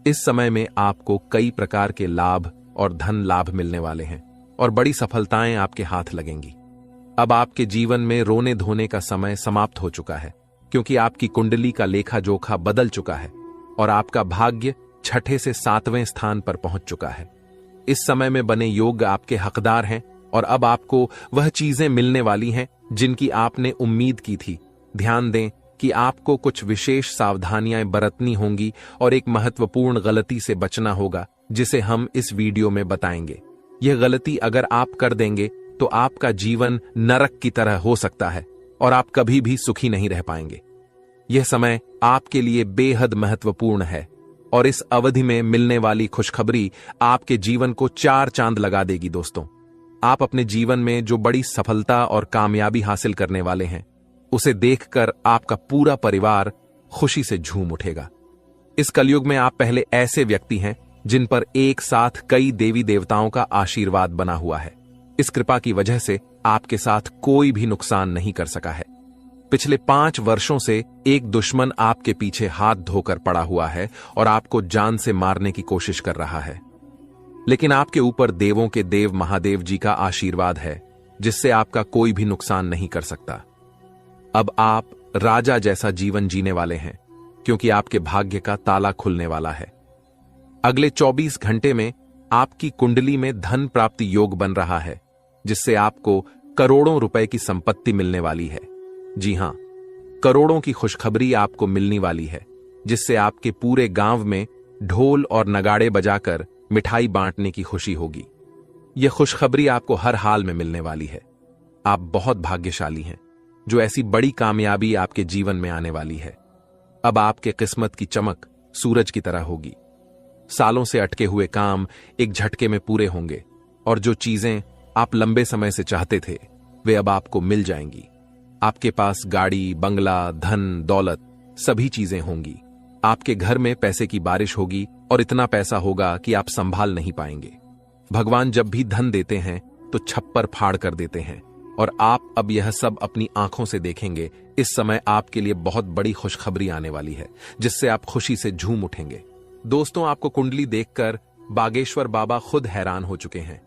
इस समय में आपको कई प्रकार के लाभ और धन लाभ मिलने वाले हैं और बड़ी सफलताएं आपके हाथ लगेंगी। अब आपके जीवन में रोने धोने का समय समाप्त हो चुका है, क्योंकि आपकी कुंडली का लेखा जोखा बदल चुका है और आपका भाग्य 6ठे से 7वें स्थान पर पहुंच चुका है। इस समय में बने योग आपके हकदार हैं और अब आपको वह चीजें मिलने वाली हैं जिनकी आपने उम्मीद की थी। ध्यान दें कि आपको कुछ विशेष सावधानियां बरतनी होंगी और एक महत्वपूर्ण गलती से बचना होगा, जिसे हम इस वीडियो में बताएंगे। यह गलती अगर आप कर देंगे तो आपका जीवन नरक की तरह हो सकता है और आप कभी भी सुखी नहीं रह पाएंगे। यह समय आपके लिए बेहद महत्वपूर्ण है और इस अवधि में मिलने वाली खुशखबरी आपके जीवन को 4 चांद लगा देगी। दोस्तों, आप अपने जीवन में जो बड़ी सफलता और कामयाबी हासिल करने वाले हैं, उसे देखकर आपका पूरा परिवार खुशी से झूम उठेगा। इस कलयुग में आप पहले ऐसे व्यक्ति हैं जिन पर एक साथ कई देवी देवताओं का आशीर्वाद बना हुआ है। इस कृपा की वजह से आपके साथ कोई भी नुकसान नहीं कर सका है। पिछले 5 वर्षों से एक दुश्मन आपके पीछे हाथ धोकर पड़ा हुआ है और आपको जान से मारने की कोशिश कर रहा है, लेकिन आपके ऊपर देवों के देव महादेव जी का आशीर्वाद है, जिससे आपका कोई भी नुकसान नहीं कर सकता। अब आप राजा जैसा जीवन जीने वाले हैं, क्योंकि आपके भाग्य का ताला खुलने वाला है। अगले 24 घंटे में आपकी कुंडली में धन प्राप्ति योग बन रहा है, जिससे आपको करोड़ों रुपए की संपत्ति मिलने वाली है। जी हां, करोड़ों की खुशखबरी आपको मिलने वाली है, जिससे आपके पूरे गांव में ढोल और नगाड़े बजाकर मिठाई बांटने की खुशी होगी। यह खुशखबरी आपको हर हाल में मिलने वाली है। आप बहुत भाग्यशाली हैं, जो ऐसी बड़ी कामयाबी आपके जीवन में आने वाली है। अब आपके किस्मत की चमक सूरज की तरह होगी। सालों से अटके हुए काम एक झटके में पूरे होंगे और जो चीजें आप लंबे समय से चाहते थे, वे अब आपको मिल जाएंगी। आपके पास गाड़ी, बंगला, धन, दौलत सभी चीजें होंगी। आपके घर में पैसे की बारिश होगी और इतना पैसा होगा कि आप संभाल नहीं पाएंगे। भगवान जब भी धन देते हैं तो छप्पर फाड़ कर देते हैं और आप अब यह सब अपनी आंखों से देखेंगे। इस समय आपके लिए बहुत बड़ी खुशखबरी आने वाली है, जिससे आप खुशी से झूम उठेंगे। दोस्तों, आपको कुंडली देखकर बागेश्वर बाबा खुद हैरान हो चुके हैं,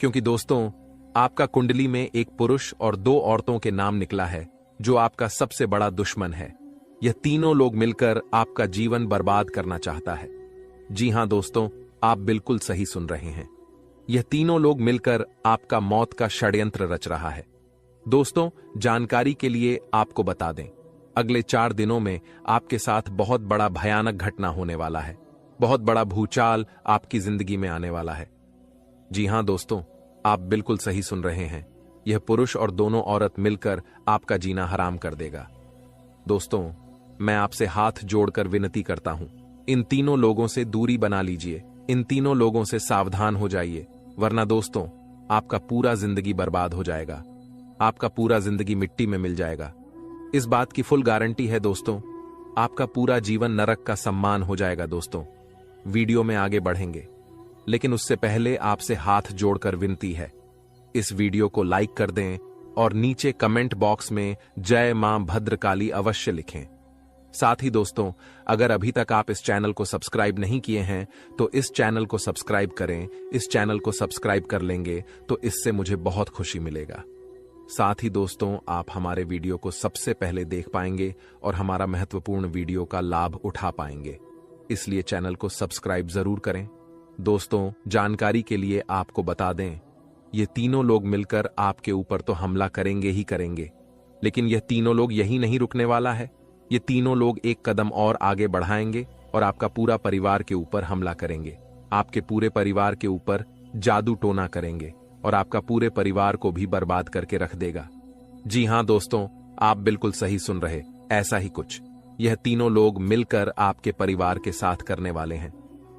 क्योंकि दोस्तों, आपका कुंडली में एक पुरुष और 2 औरतों के नाम निकला है, जो आपका सबसे बड़ा दुश्मन है। यह तीनों लोग मिलकर आपका जीवन बर्बाद करना चाहता है। जी हां दोस्तों, आप बिल्कुल सही सुन रहे हैं। यह तीनों लोग मिलकर आपका मौत का षड्यंत्र रच रहा है। दोस्तों, जानकारी के लिए आपको बता दें, अगले 4 दिनों में आपके साथ बहुत बड़ा भयानक घटना होने वाला है। बहुत बड़ा भूचाल आपकी जिंदगी में आने वाला है। जी हां दोस्तों, आप बिल्कुल सही सुन रहे हैं। यह पुरुष और दोनों औरत मिलकर आपका जीना हराम कर देगा। दोस्तों, मैं आपसे हाथ जोड़कर विनती करता हूं, इन तीनों लोगों से दूरी बना लीजिए। इन तीनों लोगों से सावधान हो जाइए, वरना दोस्तों, आपका पूरा जिंदगी बर्बाद हो जाएगा। आपका पूरा जिंदगी मिट्टी में मिल जाएगा। इस बात की फुल गारंटी है दोस्तों, आपका पूरा जीवन नरक का सम्मान हो जाएगा। दोस्तों, वीडियो में आगे बढ़ेंगे, लेकिन उससे पहले आपसे हाथ जोड़कर विनती है, इस वीडियो को लाइक कर दें और नीचे कमेंट बॉक्स में जय मां भद्रकाली अवश्य लिखें। साथ ही दोस्तों, अगर अभी तक आप इस चैनल को सब्सक्राइब नहीं किए हैं तो इस चैनल को सब्सक्राइब करें। इस चैनल को सब्सक्राइब कर लेंगे तो इससे मुझे बहुत खुशी मिलेगा। साथ ही दोस्तों, आप हमारे वीडियो को सबसे पहले देख पाएंगे और हमारा महत्वपूर्ण वीडियो का लाभ उठा पाएंगे, इसलिए चैनल को सब्सक्राइब जरूर करें। दोस्तों, जानकारी के लिए आपको बता दें, ये तीनों लोग मिलकर आपके ऊपर तो हमला करेंगे ही करेंगे, लेकिन यह तीनों लोग यही नहीं रुकने वाला है। ये तीनों लोग एक कदम और आगे बढ़ाएंगे और आपका पूरा परिवार के ऊपर हमला करेंगे। आपके पूरे परिवार के ऊपर जादू टोना करेंगे और आपका पूरे परिवार को भी बर्बाद करके रख देगा। जी हां दोस्तों, आप बिल्कुल सही सुन रहे, ऐसा ही कुछ यह तीनों लोग मिलकर आपके परिवार के साथ करने वाले हैं।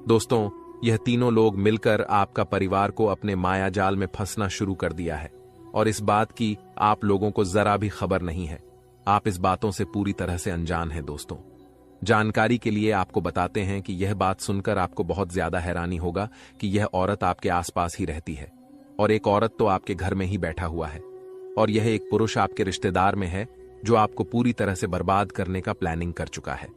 दोस्तों, यह तीनों लोग मिलकर आपका परिवार को अपने माया जाल में फंसना शुरू कर दिया है और इस बात की आप लोगों को जरा भी खबर नहीं है। आप इस बातों से पूरी तरह से अनजान हैं। दोस्तों, जानकारी के लिए आपको बताते हैं कि यह बात सुनकर आपको बहुत ज्यादा हैरानी होगा कि यह औरत आपके आसपास ही रहती है और एक औरत तो आपके घर में ही बैठा हुआ है और यह एक पुरुष आपके रिश्तेदार में है जो आपको पूरी तरह से बर्बाद करने का प्लानिंग कर चुका है।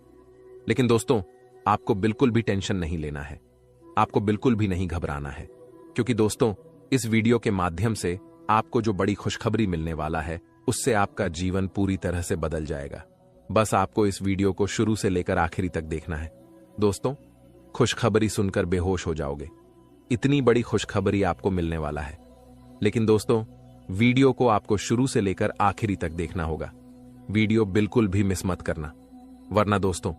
लेकिन दोस्तों, आपको बिल्कुल भी टेंशन नहीं लेना है, आपको बिल्कुल भी नहीं घबराना है, क्योंकि दोस्तों, इस वीडियो के माध्यम से आपको जो बड़ी खुशखबरी मिलने वाला है उससे आपका जीवन पूरी तरह से बदल जाएगा। बस आपको इस वीडियो को शुरू से लेकर आखिरी तक देखना है। दोस्तों, खुशखबरी सुनकर बेहोश हो जाओगे, इतनी बड़ी खुशखबरी आपको मिलने वाला है। लेकिन दोस्तों, वीडियो को आपको शुरू से लेकर आखिरी तक देखना होगा, वीडियो बिल्कुल भी मिस मत करना, वरना दोस्तों,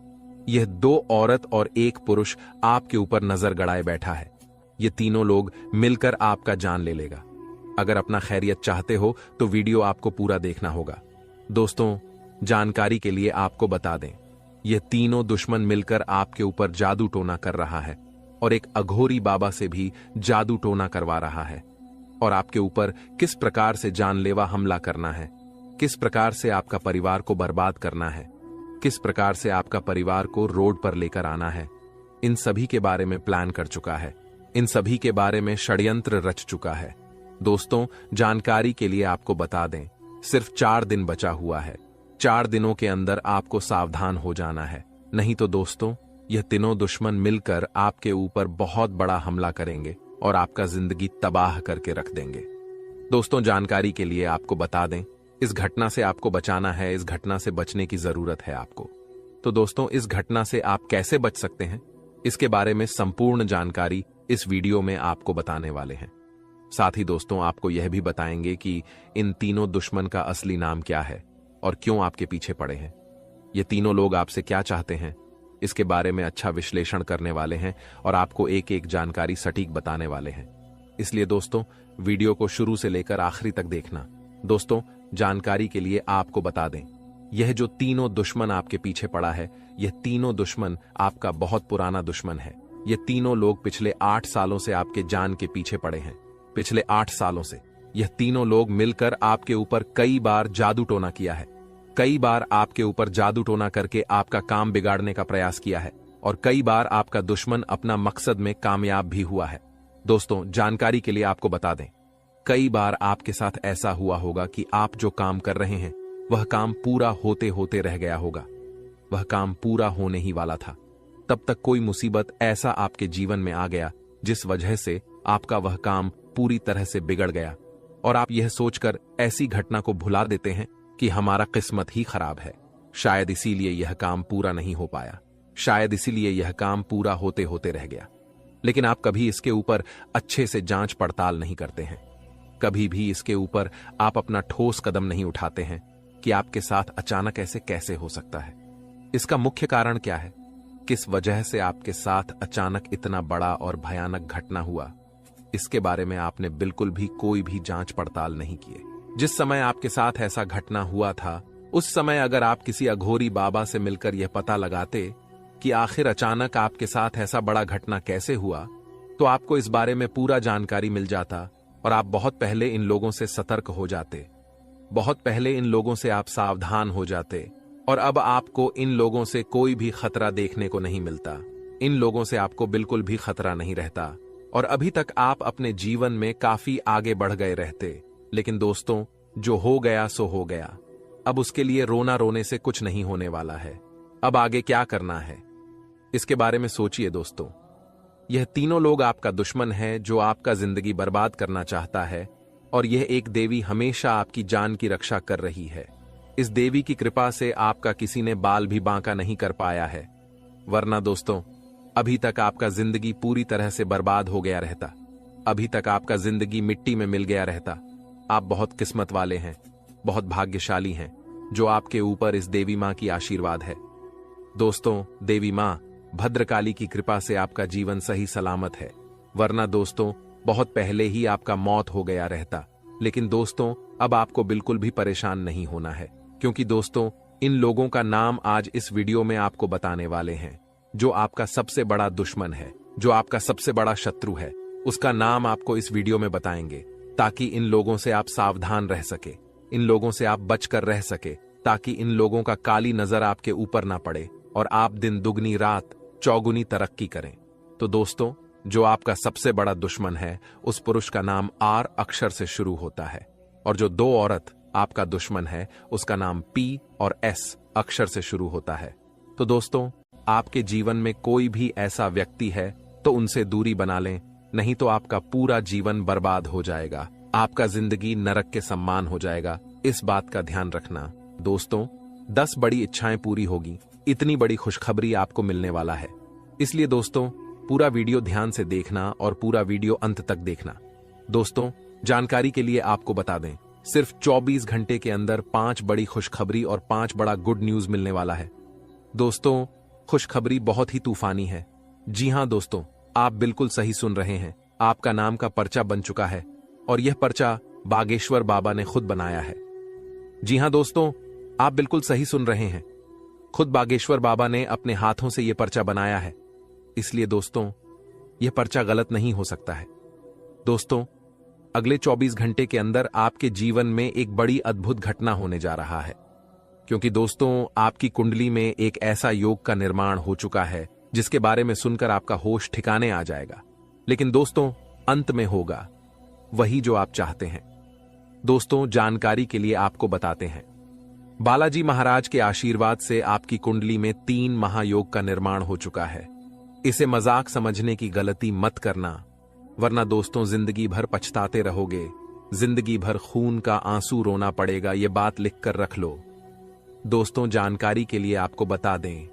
यह दो औरत और एक पुरुष आपके ऊपर नजर गड़ाए बैठा है। ये तीनों लोग मिलकर आपका जान ले लेगा। अगर अपना खैरियत चाहते हो तो वीडियो आपको पूरा देखना होगा। दोस्तों, जानकारी के लिए आपको बता दें, यह तीनों दुश्मन मिलकर आपके ऊपर जादू टोना कर रहा है और एक अघोरी बाबा से भी जादू टोना करवा रहा है और आपके ऊपर किस प्रकार से जानलेवा हमला करना है, किस प्रकार से आपका परिवार को बर्बाद करना है, किस प्रकार से आपका परिवार को रोड पर लेकर आना है, इन सभी के बारे में प्लान कर चुका है, इन सभी के बारे में षड्यंत्र रच चुका है। दोस्तों, जानकारी के लिए आपको बता दें, सिर्फ 4 दिन बचा हुआ है। 4 दिनों के अंदर आपको सावधान हो जाना है, नहीं तो दोस्तों, यह तीनों दुश्मन मिलकर आपके ऊपर बहुत बड़ा हमला करेंगे और आपका जिंदगी तबाह करके रख देंगे। दोस्तों, जानकारी के लिए आपको बता दें, इस घटना से आपको बचाना है, इस घटना से बचने की जरूरत है आपको। तो दोस्तों, इस घटना से आप कैसे बच सकते हैं, इसके बारे में संपूर्ण जानकारी इस वीडियो में आपको बताने वाले हैं। साथ ही दोस्तों, आपको यह भी बताएंगे कि इन तीनों दुश्मन का असली नाम क्या है और क्यों आपके पीछे पड़े हैं, ये तीनों लोग आपसे क्या चाहते हैं, इसके बारे में अच्छा विश्लेषण करने वाले हैं और आपको एक एक जानकारी सटीक बताने वाले हैं। इसलिए दोस्तों, वीडियो को शुरू से लेकर आखिरी तक देखना। दोस्तों, जानकारी के लिए आपको बता दें, यह जो तीनों दुश्मन आपके पीछे पड़ा है, यह तीनों दुश्मन आपका बहुत पुराना दुश्मन है। ये तीनों लोग पिछले 8 सालों से आपके जान के पीछे पड़े हैं। पिछले 8 सालों से यह तीनों लोग मिलकर आपके ऊपर कई बार जादू टोना किया है, कई बार आपके ऊपर जादू टोना करके आपका काम बिगाड़ने का प्रयास किया है और कई बार आपका दुश्मन अपना मकसद में कामयाब भी हुआ है। दोस्तों, जानकारी के लिए आपको बता दें, कई बार आपके साथ ऐसा हुआ होगा कि आप जो काम कर रहे हैं वह काम पूरा होते होते रह गया होगा, वह काम पूरा होने ही वाला था, तब तक कोई मुसीबत ऐसा आपके जीवन में आ गया जिस वजह से आपका वह काम पूरी तरह से बिगड़ गया और आप यह सोचकर ऐसी घटना को भुला देते हैं कि हमारा किस्मत ही खराब है, शायद इसीलिए यह काम पूरा नहीं हो पाया, शायद इसीलिए यह काम पूरा होते होते रह गया। लेकिन आप कभी इसके ऊपर अच्छे से जांच पड़ताल नहीं करते हैं, कभी भी इसके ऊपर आप अपना ठोस कदम नहीं उठाते हैं कि आपके साथ अचानक ऐसे कैसे हो सकता है, इसका मुख्य कारण क्या है, किस वजह से आपके साथ अचानक इतना बड़ा और भयानक घटना हुआ, इसके बारे में आपने बिल्कुल भी कोई भी जांच पड़ताल नहीं किए। जिस समय आपके साथ ऐसा घटना हुआ था, उस समय अगर आप किसी अघोरी बाबा से मिलकर यह पता लगाते कि आखिर अचानक आपके साथ ऐसा बड़ा घटना कैसे हुआ, तो आपको इस बारे में पूरा जानकारी मिल जाता और आप बहुत पहले इन लोगों से सतर्क हो जाते। बहुत पहले इन लोगों से आप सावधान हो जाते और अब आपको इन लोगों से कोई भी खतरा देखने को नहीं मिलता। इन लोगों से आपको बिल्कुल भी खतरा नहीं रहता और अभी तक आप अपने जीवन में काफी आगे बढ़ गए रहते। लेकिन दोस्तों, जो हो गया सो हो गया। अब उसके लिए रोना रोने से कुछ नहीं होने वाला है। अब आगे क्या करना है, इसके बारे में सोचिए दोस्तों। यह तीनों लोग आपका दुश्मन है जो आपका जिंदगी बर्बाद करना चाहता है, और यह एक देवी हमेशा आपकी जान की रक्षा कर रही है। इस देवी की कृपा से आपका किसी ने बाल भी बांका नहीं कर पाया है, वरना दोस्तों अभी तक आपका जिंदगी पूरी तरह से बर्बाद हो गया रहता। अभी तक आपका जिंदगी मिट्टी में मिल गया रहता। आप बहुत किस्मत वाले हैं, बहुत भाग्यशाली हैं जो आपके ऊपर इस देवी मां की आशीर्वाद है। दोस्तों, देवी मां भद्रकाली की कृपा से आपका जीवन सही सलामत है, वरना दोस्तों बहुत पहले ही आपका मौत हो गया रहता। लेकिन दोस्तों, अब आपको बिल्कुल भी परेशान नहीं होना है, क्योंकि दोस्तों इन लोगों का नाम आज इस वीडियो में आपको बताने वाले हैं। जो आपका सबसे बड़ा दुश्मन है, जो आपका सबसे बड़ा शत्रु है, उसका नाम आपको इस वीडियो में बताएंगे, ताकि इन लोगों से आप सावधान रह सके, इन लोगों से आप बचकर रह सके, ताकि इन लोगों का काली नजर आपके ऊपर ना पड़े और आप दिन दुगनी रात चौगुनी तरक्की करें। तो दोस्तों, जो आपका सबसे बड़ा दुश्मन है, उस पुरुष का नाम आर अक्षर से शुरू होता है, और जो दो औरत आपका दुश्मन है, उसका नाम पी और एस अक्षर से शुरू होता है। तो दोस्तों, आपके जीवन में कोई भी ऐसा व्यक्ति है तो उनसे दूरी बना लें, नहीं तो आपका पूरा जीवन बर्बाद हो जाएगा, आपका जिंदगी नरक के सम्मान हो जाएगा। इस बात का ध्यान रखना। दोस्तों, 10 बड़ी इच्छाएं पूरी होगी, इतनी बड़ी खुशखबरी आपको मिलने वाला है। इसलिए दोस्तों, पूरा वीडियो ध्यान से देखना और पूरा वीडियो अंत तक देखना। दोस्तों, जानकारी के लिए आपको बता दें, सिर्फ 24 घंटे के अंदर 5 बड़ी खुशखबरी और 5 बड़ा गुड न्यूज मिलने वाला है। दोस्तों, खुशखबरी बहुत ही तूफानी है। जी हां दोस्तों, आप बिल्कुल सही सुन रहे हैं। आपका नाम का पर्चा बन चुका है, और यह पर्चा बागेश्वर बाबा ने खुद बनाया है। जी हां दोस्तों, आप बिल्कुल सही सुन रहे हैं। खुद बागेश्वर बाबा ने अपने हाथों से यह पर्चा बनाया है। इसलिए दोस्तों, यह पर्चा गलत नहीं हो सकता है। दोस्तों, अगले 24 घंटे के अंदर आपके जीवन में एक बड़ी अद्भुत घटना होने जा रहा है, क्योंकि दोस्तों आपकी कुंडली में एक ऐसा योग का निर्माण हो चुका है जिसके बारे में सुनकर आपका होश ठिकाने आ जाएगा। लेकिन दोस्तों, अंत में होगा वही जो आप चाहते हैं। दोस्तों, जानकारी के लिए आपको बताते हैं, बालाजी महाराज के आशीर्वाद से आपकी कुंडली में 3 महायोग का निर्माण हो चुका है। इसे मजाक समझने की गलती मत करना, वरना दोस्तों जिंदगी भर पछताते रहोगे, जिंदगी भर खून का आंसू रोना पड़ेगा। ये बात लिख कर रख लो। दोस्तों, जानकारी के लिए आपको बता दें,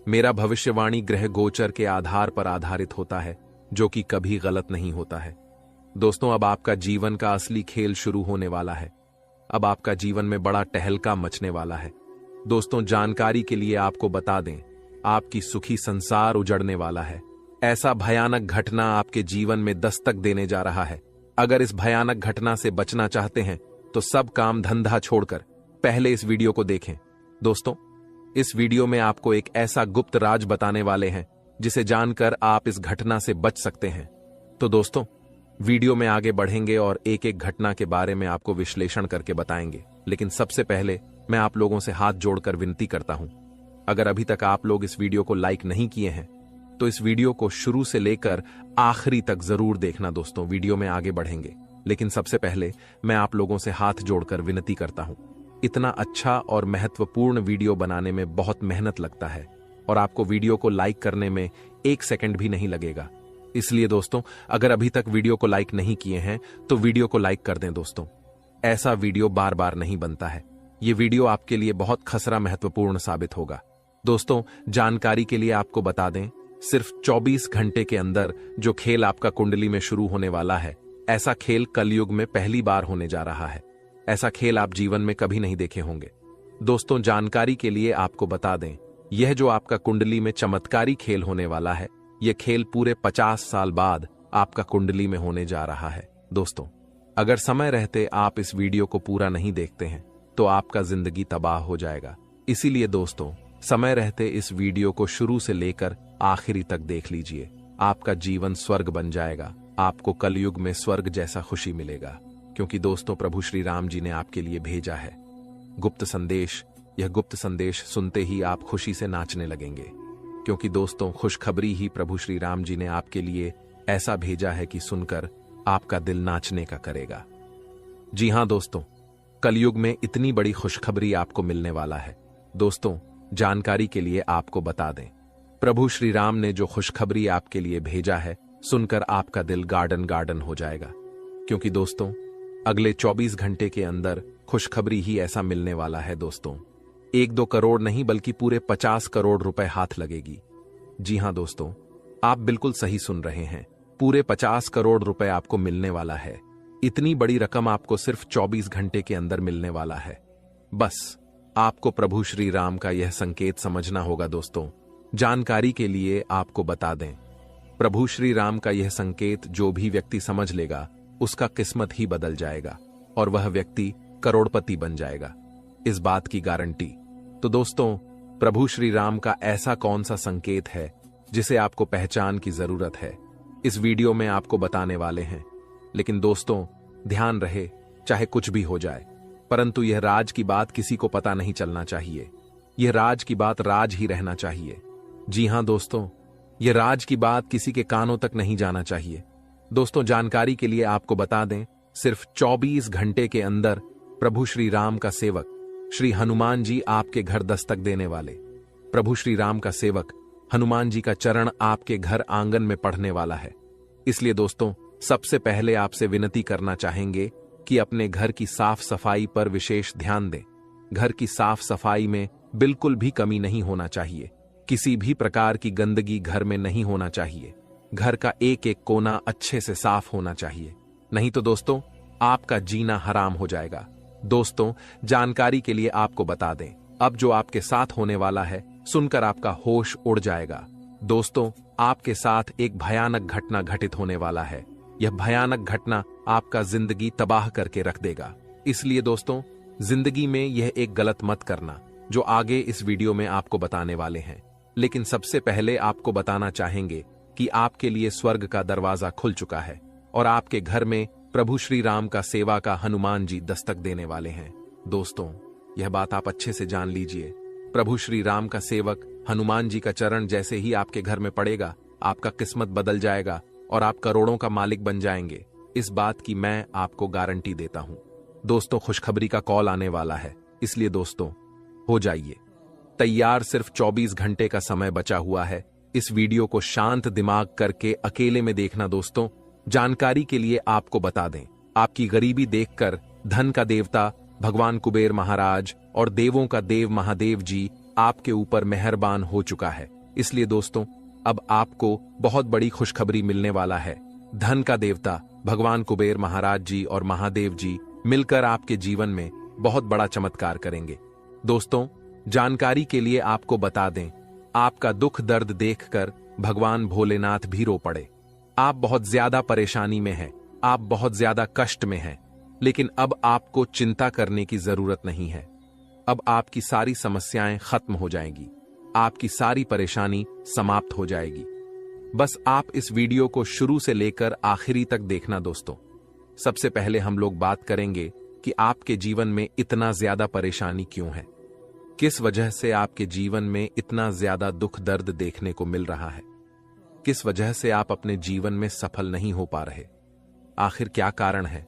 मेरा भविष्यवाणी ग्रह गोचर के आधार पर आधारित होता है, जो कि कभी गलत नहीं होता है। दोस्तों, अब आपका जीवन का असली खेल शुरू होने वाला है। अब आपका जीवन में बड़ा टहलका मचने वाला है। दोस्तों, जानकारी के लिए आपको बता दें, आपकी सुखी संसार उजड़ने वाला है। ऐसा भयानक घटना आपके जीवन में दस्तक देने जा रहा है। अगर इस भयानक घटना से बचना चाहते हैं तो सब काम धंधा छोड़कर पहले इस वीडियो को देखें। दोस्तों, इस वीडियो में आपको एक ऐसा गुप्त राज बताने वाले हैं जिसे जानकर आप इस घटना से बच सकते हैं। तो दोस्तों, वीडियो में आगे बढ़ेंगे और एक एक घटना के बारे में आपको विश्लेषण करके बताएंगे। लेकिन सबसे पहले मैं आप लोगों से हाथ जोड़कर विनती करता हूं, अगर अभी तक आप लोग इस वीडियो को लाइक नहीं किए हैं तो इस वीडियो को शुरू से लेकर आखिरी तक जरूर देखना। दोस्तों, वीडियो में आगे बढ़ेंगे, लेकिन सबसे पहले मैं आप लोगों से हाथ जोड़कर विनती करता हूं। इतना अच्छा और महत्वपूर्ण वीडियो बनाने में बहुत मेहनत लगता है, और आपको वीडियो को लाइक करने में 1 सेकंड भी नहीं लगेगा। इसलिए दोस्तों, अगर अभी तक वीडियो को लाइक नहीं किए हैं तो वीडियो को लाइक कर दें। दोस्तों, ऐसा वीडियो बार बार नहीं बनता है। ये वीडियो आपके लिए बहुत खसरा महत्वपूर्ण साबित होगा। दोस्तों, जानकारी के लिए आपको बता दें, सिर्फ 24 घंटे के अंदर जो खेल आपका कुंडली में शुरू होने वाला है, ऐसा खेल कलयुग में पहली बार होने जा रहा है। ऐसा खेल आप जीवन में कभी नहीं देखे होंगे। दोस्तों, जानकारी के लिए आपको बता दें, यह जो आपका कुंडली में चमत्कारी खेल होने वाला है, यह खेल पूरे 50 साल बाद आपका कुंडली में होने जा रहा है। दोस्तों, अगर समय रहते आप इस वीडियो को पूरा नहीं देखते हैं तो आपका जिंदगी तबाह हो जाएगा। इसीलिए दोस्तों, समय रहते इस वीडियो को शुरू से लेकर आखिरी तक देख लीजिए। आपका जीवन स्वर्ग बन जाएगा। आपको कलयुग में स्वर्ग जैसा खुशी मिलेगा। क्योंकि दोस्तों प्रभु श्री राम जी ने आपके लिए भेजा है गुप्त संदेश। यह गुप्त संदेश सुनते ही आप खुशी से नाचने लगेंगे, क्योंकि दोस्तों खुशखबरी ही प्रभु श्री राम जी ने आपके लिए ऐसा भेजा है कि सुनकर आपका दिल नाचने का करेगा। जी हां दोस्तों, कलयुग में इतनी बड़ी खुशखबरी आपको मिलने वाला है। दोस्तों जानकारी के लिए आपको बता दें, प्रभु श्री राम ने जो खुशखबरी आपके लिए भेजा है, सुनकर आपका दिल गार्डन गार्डन हो जाएगा, क्योंकि दोस्तों अगले 24 घंटे के अंदर खुशखबरी ही ऐसा मिलने वाला है। दोस्तों 1-2 करोड़ नहीं बल्कि पूरे 50 करोड़ रुपए हाथ लगेगी। जी हां दोस्तों, आप बिल्कुल सही सुन रहे हैं, पूरे 50 करोड़ रुपए आपको मिलने वाला है। इतनी बड़ी रकम आपको सिर्फ 24 घंटे के अंदर मिलने वाला है। बस आपको प्रभु श्री राम का यह संकेत समझना होगा। दोस्तों जानकारी के लिए आपको बता दें, प्रभु श्री राम का यह संकेत जो भी व्यक्ति समझ लेगा उसका किस्मत ही बदल जाएगा और वह व्यक्ति करोड़पति बन जाएगा, इस बात की गारंटी। तो दोस्तों प्रभु श्री राम का ऐसा कौन सा संकेत है जिसे आपको पहचान की जरूरत है, इस वीडियो में आपको बताने वाले हैं। लेकिन दोस्तों ध्यान रहे, चाहे कुछ भी हो जाए, परंतु यह राज की बात किसी को पता नहीं चलना चाहिए। यह राज की बात राज ही रहना चाहिए। जी हां दोस्तों, यह राज की बात किसी के कानों तक नहीं जाना चाहिए। दोस्तों जानकारी के लिए आपको बता दें, सिर्फ 24 घंटे के अंदर प्रभु श्री राम का सेवक श्री हनुमान जी आपके घर दस्तक देने वाले। प्रभु श्री राम का सेवक हनुमान जी का चरण आपके घर आंगन में पढ़ने वाला है। इसलिए दोस्तों सबसे पहले आपसे विनती करना चाहेंगे कि अपने घर की साफ सफाई पर विशेष ध्यान दें। घर की साफ सफाई में बिल्कुल भी कमी नहीं होना चाहिए। किसी भी प्रकार की गंदगी घर में नहीं होना चाहिए। घर का एक एक कोना अच्छे से साफ होना चाहिए, नहीं तो दोस्तों आपका जीना हराम हो जाएगा। दोस्तों जानकारी के लिए आपको बता दें, अब जो आपके साथ होने वाला है सुनकर आपका होश उड़ जाएगा। दोस्तों आपके साथ एक भयानक घटना घटित होने वाला है। यह भयानक घटना आपका जिंदगी तबाह करके रख देगा। इसलिए दोस्तों जिंदगी में यह एक गलत मत करना, जो आगे इस वीडियो में आपको बताने वाले हैं। लेकिन सबसे पहले आपको बताना चाहेंगे कि आपके लिए स्वर्ग का दरवाजा खुल चुका है और आपके घर में प्रभु श्री राम का सेवा का हनुमान जी दस्तक देने वाले हैं। दोस्तों यह बात आप अच्छे से जान लीजिए, प्रभु श्री राम का सेवक हनुमान जी का चरण जैसे ही आपके घर में पड़ेगा, आपका किस्मत बदल जाएगा और आप करोड़ों का मालिक बन जाएंगे। इस बात की मैं आपको गारंटी देता हूं। दोस्तों खुशखबरी का कॉल आने वाला है, इसलिए दोस्तों हो जाइए तैयार। सिर्फ 24 घंटे का समय बचा हुआ है। इस वीडियो को शांत दिमाग करके अकेले में देखना। दोस्तों जानकारी के लिए आपको बता दें, आपकी गरीबी देखकर धन का देवता भगवान कुबेर महाराज और देवों का देव महादेव जी आपके ऊपर मेहरबान हो चुका है। इसलिए दोस्तों अब आपको बहुत बड़ी खुशखबरी मिलने वाला है। धन का देवता भगवान कुबेर महाराज जी और महादेव जी मिलकर आपके जीवन में बहुत बड़ा चमत्कार करेंगे। दोस्तों जानकारी के लिए आपको बता दें, आपका दुख दर्द देखकर भगवान भोलेनाथ भी रो पड़े। आप बहुत ज्यादा परेशानी में हैं, आप बहुत ज्यादा कष्ट में हैं, लेकिन अब आपको चिंता करने की जरूरत नहीं है। अब आपकी सारी समस्याएं खत्म हो जाएंगी, आपकी सारी परेशानी समाप्त हो जाएगी। बस आप इस वीडियो को शुरू से लेकर आखिरी तक देखना। दोस्तों सबसे पहले हम लोग बात करेंगे कि आपके जीवन में इतना ज्यादा परेशानी क्यों है, किस वजह से आपके जीवन में इतना ज्यादा दुख दर्द देखने को मिल रहा है, किस वजह से आप अपने जीवन में सफल नहीं हो पा रहे, आखिर क्या कारण है,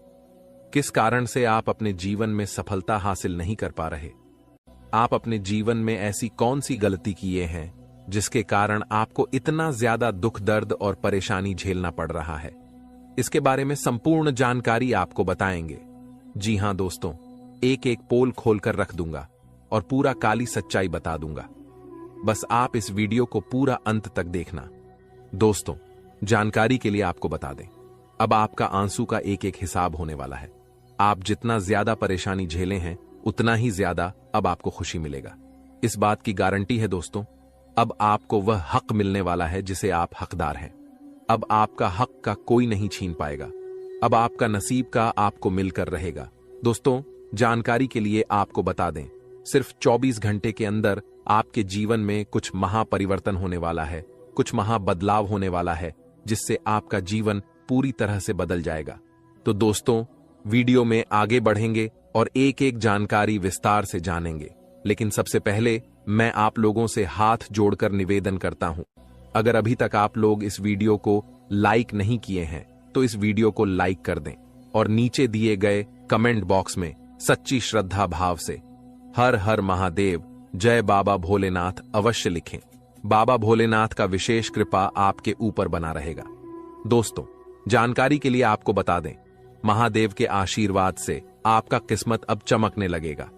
किस कारण से आप अपने जीवन में सफलता हासिल नहीं कर पा रहे, आप अपने जीवन में ऐसी कौन सी गलती किए हैं जिसके कारण आपको इतना ज्यादा दुख दर्द और परेशानी झेलना पड़ रहा है। इसके बारे में संपूर्ण जानकारी आपको बताएंगे। जी हां दोस्तों, एक एक पोल खोलकर रख दूंगा और पूरा काली सच्चाई बता दूंगा। बस आप इस वीडियो को पूरा अंत तक देखना। दोस्तों जानकारी के लिए आपको बता दें, अब आपका आंसू का एक एक हिसाब होने वाला है। आप जितना ज्यादा परेशानी झेले हैं उतना ही ज्यादा अब आपको खुशी मिलेगा, इस बात की गारंटी है। दोस्तों अब आपको वह हक मिलने वाला है जिसे आप हकदार हैं। अब आपका हक का कोई नहीं छीन पाएगा। अब आपका नसीब का आपको मिलकर रहेगा। दोस्तों जानकारी के लिए आपको बता दें, सिर्फ 24 घंटे के अंदर आपके जीवन में कुछ महापरिवर्तन होने वाला है, कुछ महाबदलाव होने वाला है, जिससे आपका जीवन पूरी तरह से बदल जाएगा। तो दोस्तों वीडियो में आगे बढ़ेंगे और एक एक जानकारी विस्तार से जानेंगे। लेकिन सबसे पहले मैं आप लोगों से हाथ जोड़कर निवेदन करता हूं, अगर अभी तक आप लोग इस वीडियो को लाइक नहीं किए हैं तो इस वीडियो को लाइक कर दें और नीचे दिए गए कमेंट बॉक्स में सच्ची श्रद्धा भाव से हर हर महादेव, जय बाबा भोलेनाथ अवश्य लिखें। बाबा भोलेनाथ का विशेष कृपा आपके ऊपर बना रहेगा। दोस्तों, जानकारी के लिए आपको बता दें, महादेव के आशीर्वाद से आपका किस्मत अब चमकने लगेगा।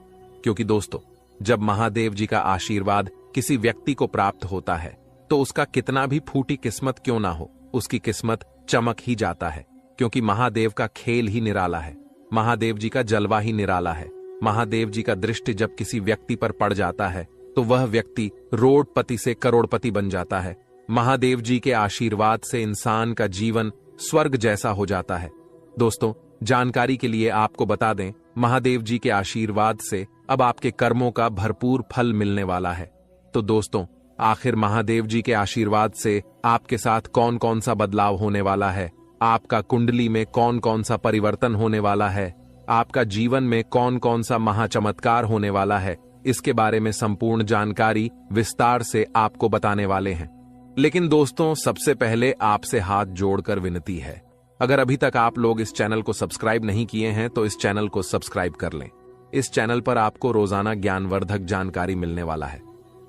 क्योंकि दोस्तों, जब महादेव जी का आशीर्वाद किसी व्यक्ति को प्राप्त होता है तो उसका कितना भी फूटी किस्मत क्यों ना हो, उसकी किस्मत चमक ही जाता है। क्योंकि महादेव का खेल ही निराला है, महादेव जी का जलवा ही निराला है। महादेव जी का दृष्टि जब किसी व्यक्ति पर पड़ जाता है तो वह व्यक्ति रोडपति से करोड़पति बन जाता है। महादेव जी के आशीर्वाद से इंसान का जीवन स्वर्ग जैसा हो जाता है। दोस्तों, जानकारी के लिए आपको बता दें, महादेव जी के आशीर्वाद से अब आपके कर्मों का भरपूर फल मिलने वाला है। तो दोस्तों, आखिर महादेव जी के आशीर्वाद से आपके साथ कौन कौन सा बदलाव होने वाला है, आपका कुंडली में कौन कौन सा परिवर्तन होने वाला है, आपका जीवन में कौन कौन सा महाचमत्कार होने वाला है, इसके बारे में संपूर्ण जानकारी विस्तार से आपको बताने वाले हैं। लेकिन दोस्तों, सबसे पहले आपसे हाथ जोड़कर विनती है, अगर अभी तक आप लोग इस चैनल को सब्सक्राइब नहीं किए हैं तो इस चैनल को सब्सक्राइब कर लें। इस चैनल पर आपको रोजाना ज्ञानवर्धक जानकारी मिलने वाला है।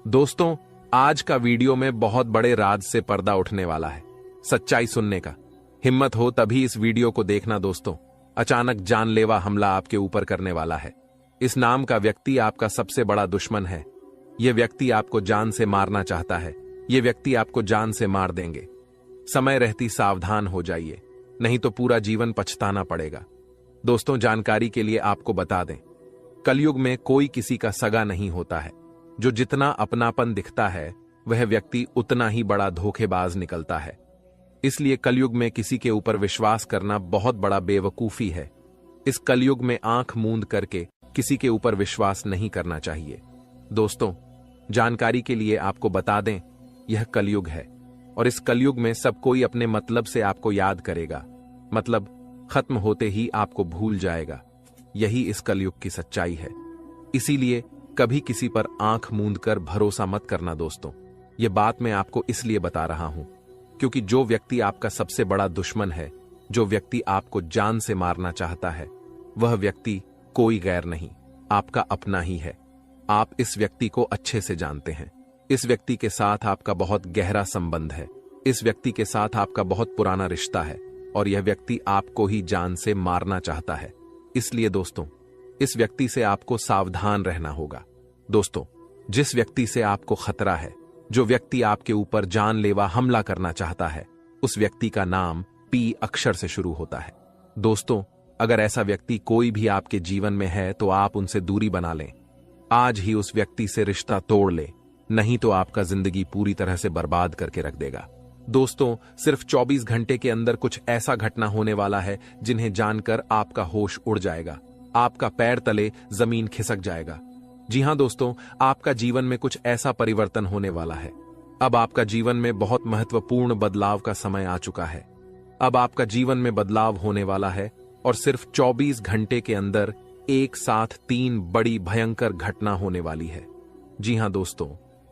दोस्तों, आज का वीडियो में बहुत बड़े राज से पर्दा उठने वाला है, सच्चाई सुनने का। हिम्मत हो तभी इस वीडियो को देखना दोस्तों। अचानक जानलेवा हमला आपके ऊपर करने वाला है। इस नाम का व्यक्ति आपका सबसे बड़ा दुश्मन है। यह व्यक्ति आपको जान से मारना चाहता है। यह व्यक्ति आपको जान से मार देंगे। समय रहती सावधान हो जाइए, नहीं तो पूरा जीवन पछताना पड़ेगा। दोस्तों, जानकारी के लिए आपको बता दें, कलयुग में कोई किसी का सगा नहीं होता है। जो जितना अपनापन दिखता है वह व्यक्ति उतना ही बड़ा धोखेबाज निकलता है। इसलिए कलयुग में किसी के ऊपर विश्वास करना बहुत बड़ा बेवकूफी है। इस कलयुग में आंख मूंद करके किसी के ऊपर विश्वास नहीं करना चाहिए। दोस्तों, जानकारी के लिए आपको बता दें, यह कलयुग है और इस कलयुग में सब कोई अपने मतलब से आपको याद करेगा, मतलब खत्म होते ही आपको भूल जाएगा। यही इस कलयुग की सच्चाई है। इसीलिए कभी किसी पर आंख मूंद कर भरोसा मत करना दोस्तों। यह बात मैं आपको इसलिए बता रहा हूं क्योंकि जो व्यक्ति आपका सबसे बड़ा दुश्मन है, जो व्यक्ति आपको जान से मारना चाहता है, वह व्यक्ति कोई गैर नहीं, आपका अपना ही है। आप इस व्यक्ति को अच्छे से जानते हैं। इस व्यक्ति के साथ आपका बहुत गहरा संबंध है। इस व्यक्ति के साथ आपका बहुत पुराना रिश्ता है और यह व्यक्ति आपको ही जान से मारना चाहता है। इसलिए दोस्तों, इस व्यक्ति से आपको सावधान रहना होगा। दोस्तों, जिस व्यक्ति से आपको खतरा है, जो व्यक्ति आपके ऊपर जानलेवा हमला करना चाहता है, उस व्यक्ति का नाम पी अक्षर से शुरू होता है। दोस्तों, अगर ऐसा व्यक्ति कोई भी आपके जीवन में है तो आप उनसे दूरी बना लें। आज ही उस व्यक्ति से रिश्ता तोड़ ले, नहीं तो आपका जिंदगी पूरी तरह से बर्बाद करके रख देगा। दोस्तों, सिर्फ 24 घंटे के अंदर कुछ ऐसा घटना होने वाला है जिन्हें जानकर आपका होश उड़ जाएगा, आपका पैर तले जमीन खिसक जाएगा। जी हां दोस्तों, आपका जीवन में कुछ ऐसा परिवर्तन होने वाला है। अब आपका जीवन में बहुत महत्वपूर्ण बदलाव का समय आ चुका है। अब आपका जीवन में बदलाव होने वाला है और सिर्फ 24 घंटे के अंदर एक साथ 3 बड़ी भयंकर घटना होने वाली है। जी हां दोस्तों,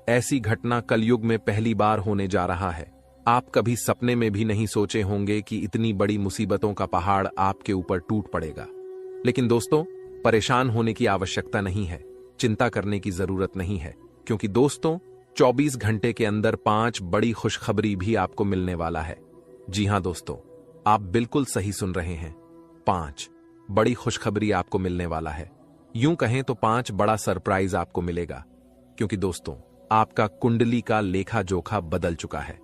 ऐसी घटना कलयुग में पहली बार होने जा रहा है। आप कभी सपने में भी नहीं सोचे होंगे कि इतनी बड़ी मुसीबतों का पहाड़ आपके ऊपर टूट पड़ेगा। लेकिन दोस्तों, परेशान होने की आवश्यकता नहीं है, चिंता करने की जरूरत नहीं है, क्योंकि दोस्तों 24 घंटे के अंदर 5 बड़ी खुशखबरी भी आपको मिलने वाला है। जी हां दोस्तों, आप बिल्कुल सही सुन रहे हैं, 5 बड़ी खुशखबरी आपको मिलने वाला है। यूं कहें तो 5 बड़ा सरप्राइज आपको मिलेगा, क्योंकि दोस्तों आपका कुंडली का लेखा जोखा बदल चुका है।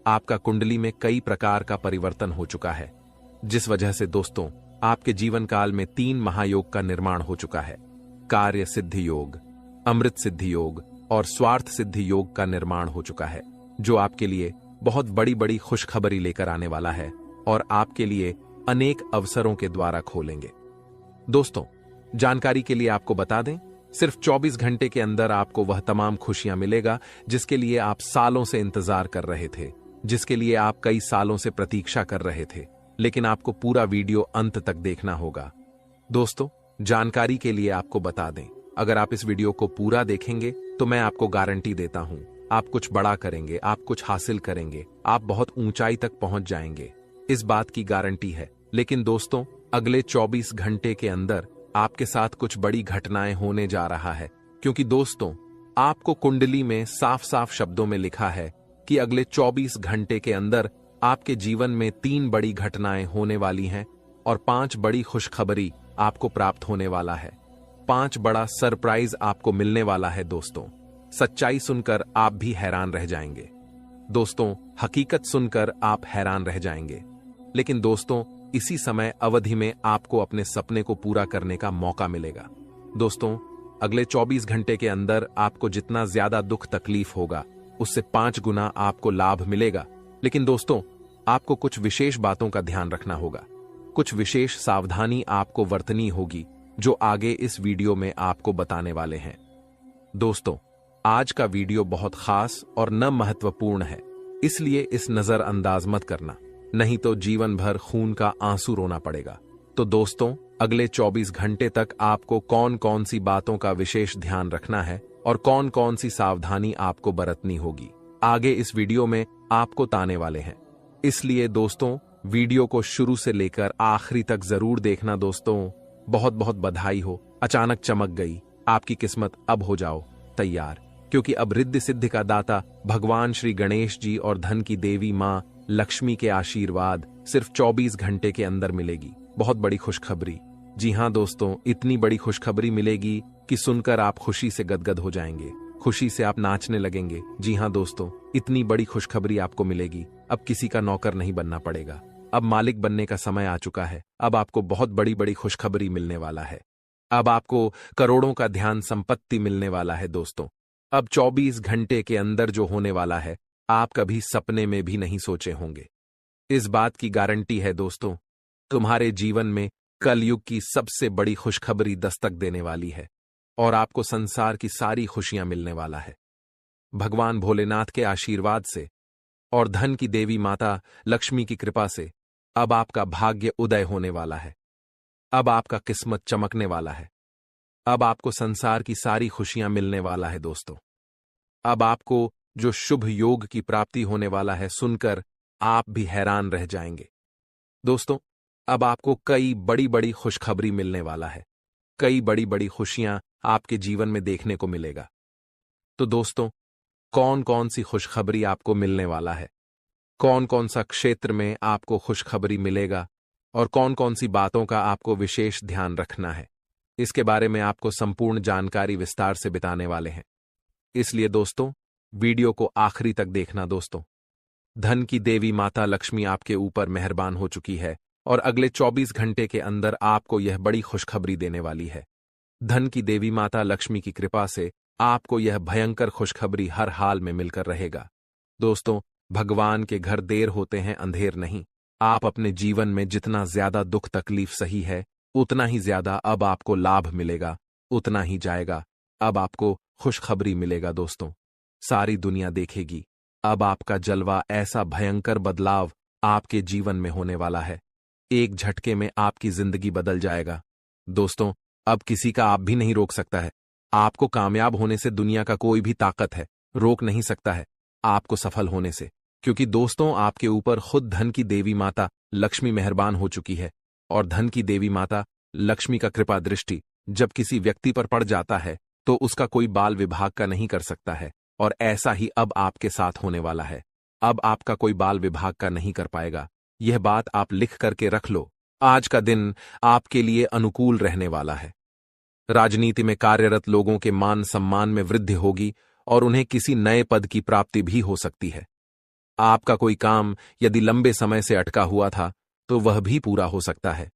आपका कुंडली में कई प्रकार का परिवर्तन हो चुका है, जिस वजह से दोस्तों आपके जीवन काल में 3 महायोग का निर्माण हो चुका है। कार्य सिद्धि योग, अमृत सिद्धि योग और स्वार्थ सिद्धि योग का निर्माण हो चुका है, जो आपके लिए बहुत बड़ी बड़ी खुशखबरी लेकर आने वाला है और आपके लिए अनेक अवसरों के द्वारा खोलेंगे। दोस्तों, जानकारी के लिए आपको बता दें, सिर्फ 24 घंटे के अंदर आपको वह तमाम खुशियां मिलेगा जिसके लिए आप सालों से इंतजार कर रहे थे, जिसके लिए आप कई सालों से प्रतीक्षा कर रहे थे। लेकिन आपको पूरा वीडियो अंत तक देखना होगा, दोस्तों, जानकारी के लिए आपको बता दें, अगर आप इस वीडियो को पूरा देखेंगे तो मैं आपको गारंटी देता हूं, आप कुछ बड़ा करेंगे, आप कुछ हासिल करेंगे, आप बहुत ऊंचाई तक पहुंच जाएंगे। इस बात की गारंटी है। लेकिन दोस्तों, अगले 24 घंटे के अंदर आपके साथ कुछ बड़ी घटनाएं होने जा रहा है, क्योंकि दोस्तों, आपको कुंडली में साफ साफ शब्दों में लिखा है कि अगले 24 घंटे के अंदर आपके जीवन में 3 बड़ी घटनाएं होने वाली हैं और 5 बड़ी खुशखबरी आपको प्राप्त होने वाला है। 5 बड़ा सरप्राइज आपको मिलने वाला है। दोस्तों, सच्चाई सुनकर आप भी हैरान रह जाएंगे। दोस्तों, हकीकत सुनकर आप हैरान रह जाएंगे। लेकिन दोस्तों, इसी समय अवधि में आपको अपने सपने को पूरा करने का मौका मिलेगा। दोस्तों, अगले 24 घंटे के अंदर आपको जितना ज्यादा दुख तकलीफ होगा, उससे 5 गुना आपको लाभ मिलेगा। लेकिन दोस्तों, आपको कुछ विशेष बातों का ध्यान रखना होगा, कुछ विशेष सावधानी आपको बरतनी होगी, जो आगे इस वीडियो में आपको बताने वाले हैं। दोस्तों, आज का वीडियो बहुत खास और न महत्वपूर्ण है, इसलिए इस नजरअंदाज मत करना, नहीं तो जीवन भर खून का आंसू रोना पड़ेगा। तो दोस्तों, अगले 24 घंटे तक आपको कौन कौन सी बातों का विशेष ध्यान रखना है और कौन कौन सी सावधानी आपको बरतनी होगी, आगे इस वीडियो में आपको ताने वाले हैं। इसलिए दोस्तों, वीडियो को शुरू से लेकर आखिरी तक जरूर देखना। दोस्तों, बहुत बहुत बधाई हो, अचानक चमक गई आपकी किस्मत। अब हो जाओ तैयार, क्योंकि अब रिद्धि सिद्धि का दाता भगवान श्री गणेश जी और धन की देवी मां लक्ष्मी के आशीर्वाद सिर्फ 24 घंटे के अंदर मिलेगी। बहुत बड़ी खुशखबरी। जी हां दोस्तों, इतनी बड़ी खुशखबरी मिलेगी कि सुनकर आप खुशी से गदगद हो जाएंगे, खुशी से आप नाचने लगेंगे। जी हां दोस्तों, इतनी बड़ी खुशखबरी आपको मिलेगी। अब किसी का नौकर नहीं बनना पड़ेगा, अब मालिक बनने का समय आ चुका है। अब आपको बहुत बड़ी बड़ी खुशखबरी मिलने वाला है। अब आपको करोड़ों का ध्यान संपत्ति मिलने वाला है। दोस्तों, अब 24 घंटे के अंदर जो होने वाला है, आप कभी सपने में भी नहीं सोचे होंगे। इस बात की गारंटी है दोस्तों, तुम्हारे जीवन में कलयुग की सबसे बड़ी खुशखबरी दस्तक देने वाली है और आपको संसार की सारी खुशियां मिलने वाला है। भगवान भोलेनाथ के आशीर्वाद से और धन की देवी माता लक्ष्मी की कृपा से अब आपका भाग्य उदय होने वाला है। अब आपका किस्मत चमकने वाला है। अब आपको संसार की सारी खुशियां मिलने वाला है। दोस्तों, अब आपको जो शुभ योग की प्राप्ति होने वाला है, सुनकर आप भी हैरान रह जाएंगे। दोस्तों, अब आपको कई बड़ी बड़ी खुशखबरी मिलने वाला है। कई बड़ी बड़ी खुशियां आपके जीवन में देखने को मिलेगा। तो दोस्तों, कौन कौन सी खुशखबरी आपको मिलने वाला है, कौन कौन सा क्षेत्र में आपको खुशखबरी मिलेगा और कौन कौन सी बातों का आपको विशेष ध्यान रखना है, इसके बारे में आपको संपूर्ण जानकारी विस्तार से बताने वाले हैं। इसलिए दोस्तों, वीडियो को आखिरी तक देखना। दोस्तों, धन की देवी माता लक्ष्मी आपके ऊपर मेहरबान हो चुकी है और अगले 24 घंटे के अंदर आपको यह बड़ी खुशखबरी देने वाली है। धन की देवी माता लक्ष्मी की कृपा से आपको यह भयंकर खुशखबरी हर हाल में मिलकर रहेगा। दोस्तों, भगवान के घर देर होते हैं, अंधेर नहीं। आप अपने जीवन में जितना ज्यादा दुख तकलीफ सही है, उतना ही ज्यादा अब आपको लाभ मिलेगा, उतना ही जाएगा। अब आपको खुशखबरी मिलेगा। दोस्तों, सारी दुनिया देखेगी। अब आपका जलवा, ऐसा भयंकर बदलाव आपके जीवन में होने वाला है। एक झटके में आपकी जिंदगी बदल जाएगा। दोस्तों, अब किसी का आप भी नहीं रोक सकता है। आपको कामयाब होने से दुनिया का कोई भी ताकत है रोक नहीं सकता है आपको सफल होने से, क्योंकि दोस्तों, आपके ऊपर खुद धन की देवी माता लक्ष्मी मेहरबान हो चुकी है और धन की देवी माता लक्ष्मी का कृपा दृष्टि जब किसी व्यक्ति पर पड़ जाता है तो उसका कोई बाल विभाग का नहीं कर सकता है, और ऐसा ही अब आपके साथ होने वाला है। अब आपका कोई बाल विभाग का नहीं कर पाएगा। यह बात आप लिख करके रख लो। आज का दिन आपके लिए अनुकूल रहने वाला है। राजनीति में कार्यरत लोगों के मान सम्मान में वृद्धि होगी और उन्हें किसी नए पद की प्राप्ति भी हो सकती है। आपका कोई काम यदि लंबे समय से अटका हुआ था तो वह भी पूरा हो सकता है।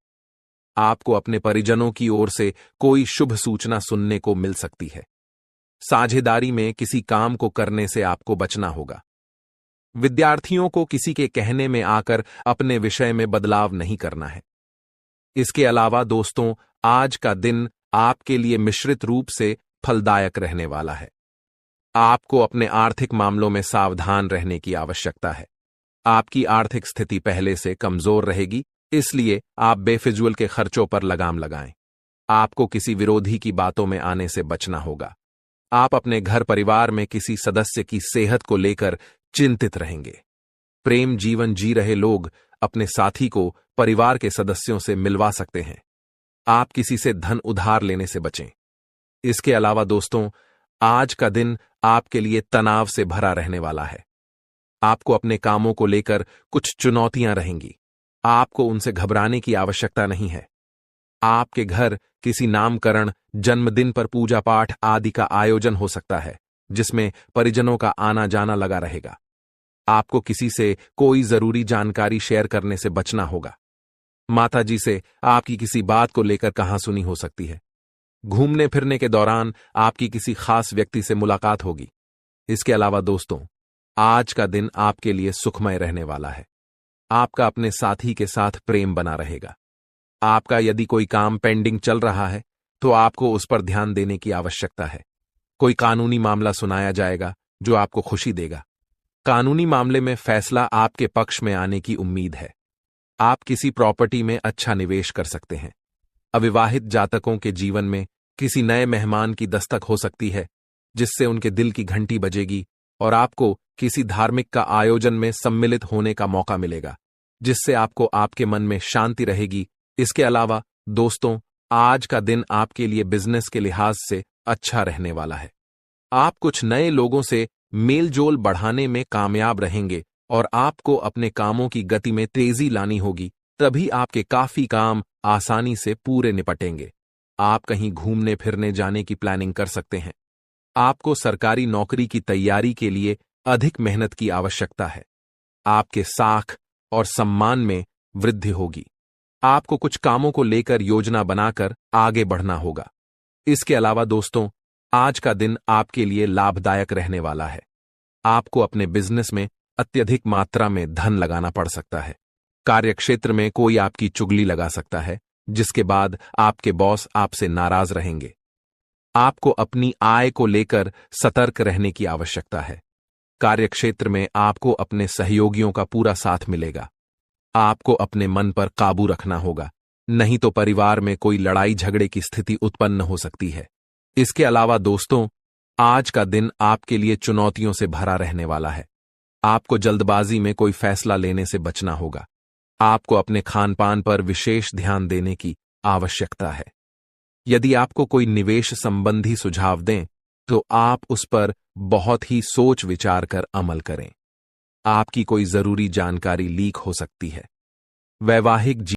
आपको अपने परिजनों की ओर से कोई शुभ सूचना सुनने को मिल सकती है। साझेदारी में किसी काम को करने से आपको बचना होगा। विद्यार्थियों को किसी के कहने में आकर अपने विषय में बदलाव नहीं करना है। इसके अलावा दोस्तों, आज का दिन आपके लिए मिश्रित रूप से फलदायक रहने वाला है। आपको अपने आर्थिक मामलों में सावधान रहने की आवश्यकता है। आपकी आर्थिक स्थिति पहले से कमजोर रहेगी, इसलिए आप बेफिजूल के खर्चों पर लगाम लगाएं। आपको किसी विरोधी की बातों में आने से बचना होगा। आप अपने घर परिवार में किसी सदस्य की सेहत को लेकर चिंतित रहेंगे। प्रेम जीवन जी रहे लोग अपने साथी को परिवार के सदस्यों से मिलवा सकते हैं। आप किसी से धन उधार लेने से बचें। इसके अलावा दोस्तों, आज का दिन आपके लिए तनाव से भरा रहने वाला है। आपको अपने कामों को लेकर कुछ चुनौतियां रहेंगी। आपको उनसे घबराने की आवश्यकता नहीं है। आपके घर किसी नामकरण, जन्मदिन पर पूजा पाठ आदि का आयोजन हो सकता है, जिसमें परिजनों का आना जाना लगा रहेगा। आपको किसी से कोई जरूरी जानकारी शेयर करने से बचना होगा। माताजी से आपकी किसी बात को लेकर कहासुनी हो सकती है। घूमने फिरने के दौरान आपकी किसी खास व्यक्ति से मुलाकात होगी। इसके अलावा दोस्तों, आज का दिन आपके लिए सुखमय रहने वाला है। आपका अपने साथी के साथ प्रेम बना रहेगा। आपका यदि कोई काम पेंडिंग चल रहा है तो आपको उस पर ध्यान देने की आवश्यकता है। कोई कानूनी मामला सुनाया जाएगा जो आपको खुशी देगा। कानूनी मामले में फैसला आपके पक्ष में आने की उम्मीद है। आप किसी प्रॉपर्टी में अच्छा निवेश कर सकते हैं। अविवाहित जातकों के जीवन में किसी नए मेहमान की दस्तक हो सकती है, जिससे उनके दिल की घंटी बजेगी और आपको किसी धार्मिक का आयोजन में सम्मिलित होने का मौका मिलेगा, जिससे आपको आपके मन में शांति रहेगी। इसके अलावा दोस्तों, आज का दिन आपके लिए बिजनेस के लिहाज से अच्छा रहने वाला है। आप कुछ नए लोगों से मेलजोल बढ़ाने में कामयाब रहेंगे और आपको अपने कामों की गति में तेजी लानी होगी, तभी आपके काफी काम आसानी से पूरे निपटेंगे। आप कहीं घूमने फिरने जाने की प्लानिंग कर सकते हैं। आपको सरकारी नौकरी की तैयारी के लिए अधिक मेहनत की आवश्यकता है। आपके साख और सम्मान में वृद्धि होगी। आपको कुछ कामों को लेकर योजना बनाकर आगे बढ़ना होगा। इसके अलावा दोस्तों, आज का दिन आपके लिए लाभदायक रहने वाला है। आपको अपने बिजनेस में अत्यधिक मात्रा में धन लगाना पड़ सकता है। कार्यक्षेत्र में कोई आपकी चुगली लगा सकता है, जिसके बाद आपके बॉस आपसे नाराज रहेंगे। आपको अपनी आय को लेकर सतर्क रहने की आवश्यकता है। कार्यक्षेत्र में आपको अपने सहयोगियों का पूरा साथ मिलेगा। आपको अपने मन पर काबू रखना होगा, नहीं तो परिवार में कोई लड़ाई झगड़े की स्थिति उत्पन्न हो सकती है। इसके अलावा दोस्तों, आज का दिन आपके लिए चुनौतियों से भरा रहने वाला है। आपको जल्दबाजी में कोई फैसला लेने से बचना होगा। आपको अपने खान पान पर विशेष ध्यान देने की आवश्यकता है। यदि आपको कोई निवेश संबंधी सुझाव दें तो आप उस पर बहुत ही सोच विचार कर अमल करें। आपकी कोई जरूरी जानकारी लीक हो सकती है। वैवाहिक